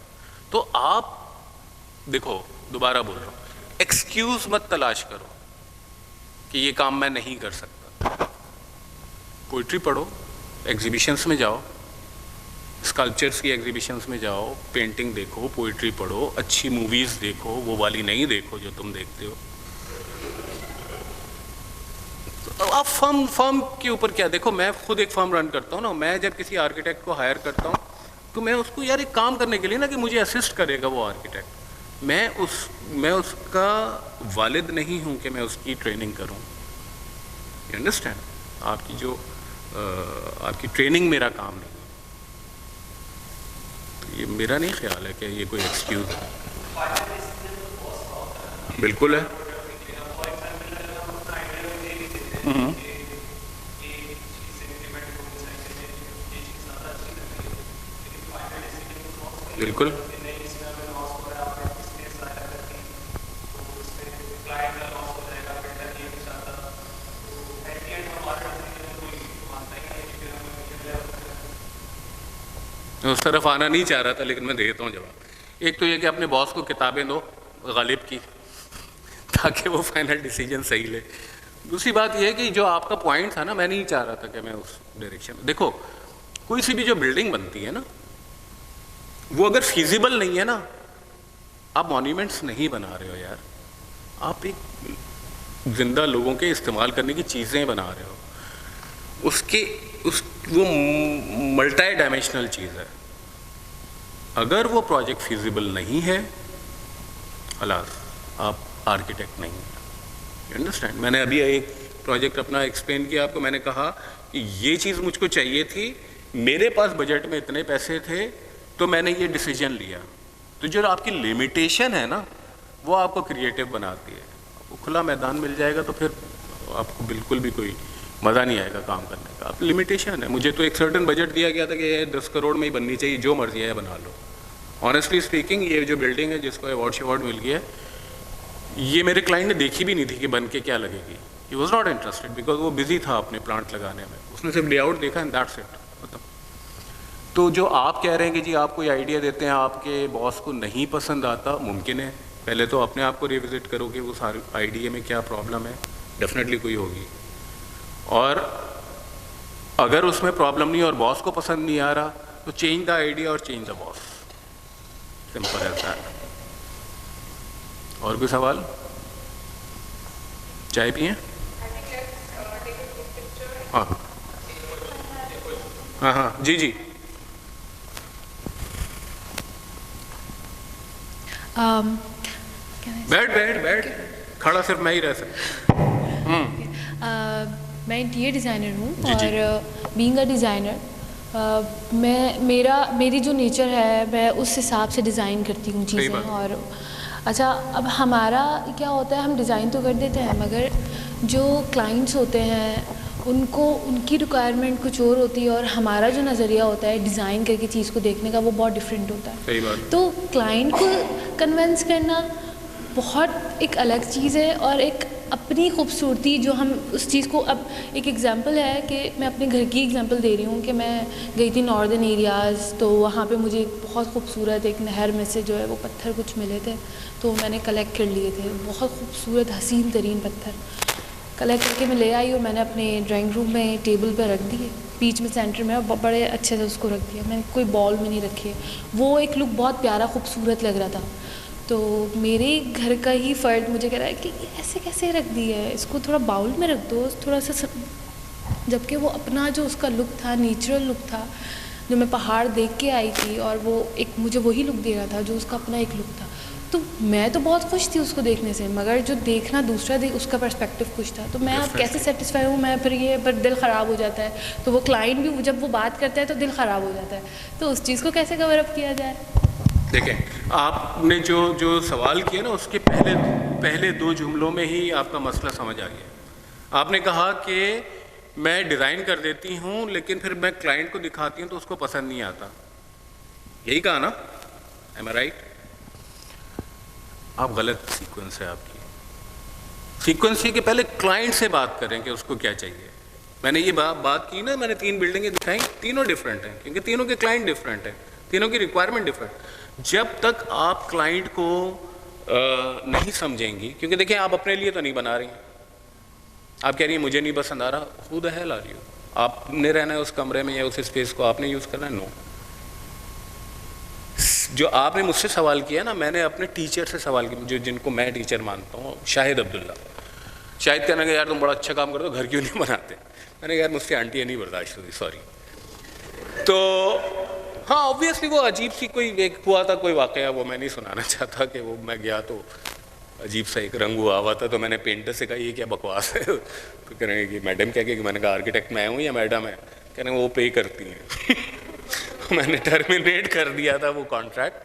तो आप देखो, दोबारा बोल रहा हूँ, एक्सक्यूज़ मत तलाश करो कि ये काम मैं नहीं कर सकता। पोइट्री पढ़ो, एग्जीबिशंस में जाओ, स्कल्पचर्स की एग्जीबिशंस में जाओ, पेंटिंग देखो, पोइट्री पढ़ो, अच्छी मूवीज़ देखो, वो वाली नहीं देखो जो तुम देखते हो। तो आप फर्म के ऊपर क्या देखो, मैं खुद एक फर्म रन करता हूँ ना, मैं जब किसी आर्किटेक्ट को हायर करता हूँ तो मैं उसको यार एक काम करने के लिए ना कि मुझे असिस्ट करेगा वो आर्किटेक्ट, मैं उसका वालिद नहीं हूँ कि मैं उसकी ट्रेनिंग करूँ। You understand? आपकी जो आपकी ट्रेनिंग मेरा काम नहीं है। तो ये मेरा नहीं ख्याल है कि ये कोई एक्सक्यूज़ है। बिल्कुल है। बिल्कुल मैं उस तरफ आना नहीं चाह रहा था, लेकिन मैं देता हूँ जवाब। एक तो ये कि अपने बॉस को किताबें दो गालिब की, ताकि वो फाइनल डिसीजन सही ले। दूसरी बात ये है कि जो आपका पॉइंट था ना, मैं नहीं चाह रहा था कि मैं उस डायरेक्शन में। देखो, कोई सी भी जो बिल्डिंग बनती है ना, वो अगर फिजिबल नहीं है ना, आप मॉन्यूमेंट्स नहीं बना रहे हो यार, आप एक जिंदा लोगों के इस्तेमाल करने की चीज़ें बना रहे हो। वो मल्टी डायमेंशनल चीज़ है। अगर वो प्रोजेक्ट फिजिबल नहीं है, खलास आप आर्किटेक्ट नहीं है। You understand? मैंने अभी एक प्रोजेक्ट अपना एक्सप्लेन किया आपको, मैंने कहा कि ये चीज़ मुझको चाहिए थी, मेरे पास बजट में इतने पैसे थे, तो मैंने ये डिसीजन लिया। तो जो आपकी लिमिटेशन है ना, वो आपको क्रिएटिव बनाती है। आपको खुला मैदान मिल जाएगा तो फिर आपको बिल्कुल भी कोई मज़ा नहीं आएगा काम करने का। आप लिमिटेशन है। मुझे तो एक सर्टन बजट दिया गया था कि ये 10 करोड़ में ही बननी चाहिए, जो मर्जी है बना लो। ऑनेस्टली स्पीकिंग, ये जो बिल्डिंग है जिसको अवार्ड मिल गया, ये मेरे क्लाइंट ने देखी भी नहीं थी कि बन के क्या लगेगी। He was not interested because वो बिजी था अपने प्लांट लगाने में। उसने सिर्फ लेआउट देखा एंड दैट्स इट। मतलब तो जो आप कह रहे हैं कि जी आप कोई आइडिया देते हैं, आपके बॉस को नहीं पसंद आता, मुमकिन है, पहले तो अपने आप को रिविजिट करो कि उस आइडिया में क्या प्रॉब्लम है, डेफिनेटली कोई होगी। और अगर उसमें प्रॉब्लम नहीं और बॉस को पसंद नहीं आ रहा तो चेंज द आइडिया और change the boss, simple as that. और कोई सवाल? चाय पिए? हाँ हाँ हाँ जी जी। बैठ बैठ बैठ, खड़ा सिर्फ मैं ही रह सकता।
मैं इंटीरियर डिज़ाइनर हूँ
जी, जी।
और बीइंग अ डिज़ाइनर मेरी जो नेचर है मैं उस हिसाब से डिज़ाइन करती हूँ चीज़ें।
बात।
और अच्छा, अब हमारा क्या होता है, हम डिज़ाइन तो कर देते हैं मगर जो क्लाइंट्स होते हैं उनको उनकी रिक्वायरमेंट कुछ और होती है और हमारा जो नज़रिया होता है डिज़ाइन करके चीज़ को देखने का वो बहुत डिफरेंट होता है।
सही बात।
तो क्लाइंट को कन्विंस करना बहुत एक अलग चीज़ है और एक अपनी खूबसूरती जो हम उस चीज़ को, अब एक एग्जांपल है कि मैं अपने घर की एग्जांपल दे रही हूँ कि मैं गई थी नॉर्दर्न एरियाज़, तो वहाँ पे मुझे बहुत खूबसूरत एक नहर में से जो है वो पत्थर कुछ मिले थे, तो मैंने कलेक्ट कर लिए थे। बहुत खूबसूरत हसीन तरीन पत्थर कलेक्ट करके मैं ले आई और मैंने अपने ड्राइंग रूम में टेबल पर रख दिए, बीच में सेंटर में, और बड़े अच्छे से उसको रख दिया। मैंने कोई बॉल में नहीं रखे, वो एक लुक बहुत प्यारा खूबसूरत लग रहा था। तो मेरे घर का ही फ़र्द मुझे कह रहा है कि ऐसे कैसे रख दिया है, इसको थोड़ा बाउल में रख दो थोड़ा सा, जबकि वो अपना जो उसका लुक था, नेचुरल लुक था, जो मैं पहाड़ देख के आई थी और वो एक मुझे वही लुक दे रहा था जो उसका अपना एक लुक था। तो मैं तो बहुत खुश थी उसको देखने से, मगर जो देखना दूसरा उसका पर्सपेक्टिव कुछ था। तो मैं अब कैसे सेटिस्फाई हूँ, मैं फिर ये पर दिल ख़राब हो जाता है। तो वो क्लाइंट भी जब वो बात करता है तो दिल ख़राब हो जाता है। तो उस चीज़ को कैसे कवर अप किया जाए?
देखें, आपने जो सवाल किया ना उसके पहले दो जुमलों में ही आपका मसला समझ आ गया। आपने कहा कि मैं डिज़ाइन कर देती हूँ लेकिन फिर मैं क्लाइंट को दिखाती हूँ तो उसको पसंद नहीं आता, यही कहा ना? एम आई राइट? आप गलत सीक्वेंस है आपकी। सीक्वेंस ये कि पहले क्लाइंट से बात करें कि उसको क्या चाहिए। मैंने ये बात की ना, मैंने 3 बिल्डिंगें दिखाई, तीनों डिफरेंट हैं क्योंकि तीनों के क्लाइंट डिफरेंट हैं, तीनों की रिक्वायरमेंट डिफरेंट। जब तक आप क्लाइंट को नहीं समझेंगी, क्योंकि देखिए आप अपने लिए तो नहीं बना रही, आप कह रही हैं मुझे नहीं पसंद आ रहा, खुद है ला रही हो, आपने रहना है उस कमरे में या उस स्पेस को आपने यूज़ करना है। नो, जो आपने मुझसे सवाल किया ना, मैंने अपने टीचर से सवाल किया, जो जिनको मैं टीचर मानता हूँ, शाहिद अब्दुल्ला। शाहिद कहना कि यार तुम बड़ा अच्छा काम करते हो, घर क्यों नहीं बनाते? मैंने कहा यार मुझसे आंटी नहीं बर्दाश्त होती, सॉरी। तो हाँ, ऑब्वियसली वो अजीब सी कोई एक हुआ था कोई वाकया, वो मैं नहीं सुनाना चाहता कि वो मैं गया तो अजीब सा एक रंग हुआ था, तो मैंने पेंटर से कहा ये क्या बकवास है? तो कह रहे हैं कि मैडम क्या कि मैंने कहा आर्किटेक्ट मैं हूँ या मैडम है? कह रहे हैं वो पे करती हैं। मैंने टर्मिनेट कर दिया था वो कॉन्ट्रैक्ट।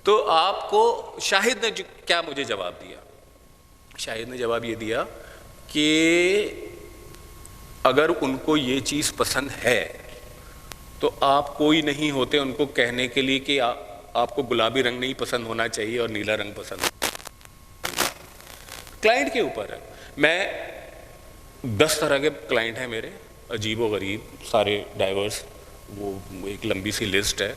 तो आपको शाहिद ने क्या मुझे जवाब दिया? शाहिद ने जवाब ये दिया कि अगर उनको ये चीज़ पसंद है तो आप कोई नहीं होते उनको कहने के लिए कि आपको गुलाबी रंग नहीं पसंद होना चाहिए और नीला रंग पसंद। क्लाइंट के ऊपर है। मैं 10 तरह के क्लाइंट हैं मेरे, अजीब व गरीब, सारे डाइवर्स, वो एक लंबी सी लिस्ट है।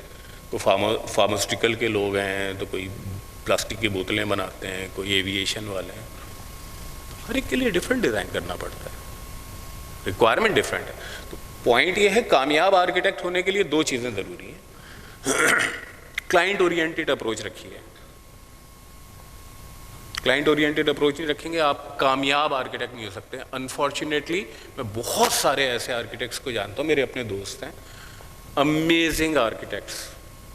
तो फार्मास्यूटिकल के लोग हैं, तो कोई प्लास्टिक की बोतलें बनाते हैं, कोई एविएशन वाले हैं। हर एक के लिए डिफरेंट डिज़ाइन करना पड़ता है, रिक्वायरमेंट डिफरेंट है। तो पॉइंट ये है, कामयाब आर्किटेक्ट होने के लिए 2 चीज़ें ज़रूरी हैं। क्लाइंट ओरिएंटेड अप्रोच रखिए। क्लाइंट ओरिएंटेड अप्रोच नहीं रखेंगे आप कामयाब आर्किटेक्ट नहीं हो सकते। अनफॉर्चुनेटली मैं बहुत सारे ऐसे आर्किटेक्ट्स को जानता हूँ, मेरे अपने दोस्त हैं, अमेजिंग आर्किटेक्ट्स।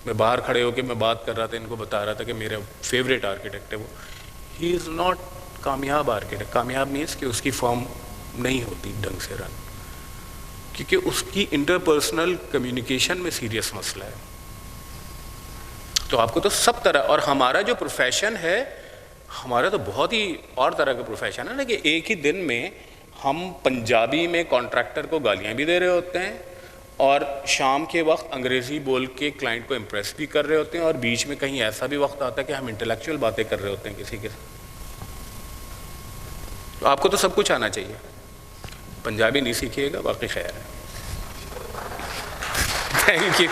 मैं बाहर खड़े होकर मैं बात कर रहा था, इनको बता रहा था कि मेरा फेवरेट आर्किटेक्ट है वो। ही इज़ नॉट कामयाब आर्किटेक्ट। कामयाब मीन्स कि उसकी फॉर्म नहीं होती ढंग से रन, क्योंकि उसकी इंटरपर्सनल कम्युनिकेशन में सीरियस मसला है। तो आपको तो सब तरह, और हमारा जो प्रोफेशन है, हमारा तो बहुत ही और तरह का प्रोफेशन है ना, कि एक ही दिन में हम पंजाबी में कॉन्ट्रैक्टर को गालियाँ भी दे रहे होते हैं और शाम के वक्त अंग्रेज़ी बोल के क्लाइंट को इम्प्रेस भी कर रहे होते हैं, और बीच में कहीं ऐसा भी वक्त आता है कि हम इंटेलेक्चुअल बातें कर रहे होते हैं किसी के साथ। तो आपको तो सब कुछ आना चाहिए, पंजाबी नहीं सीखिएगा, बाकी खैर है। Thank you.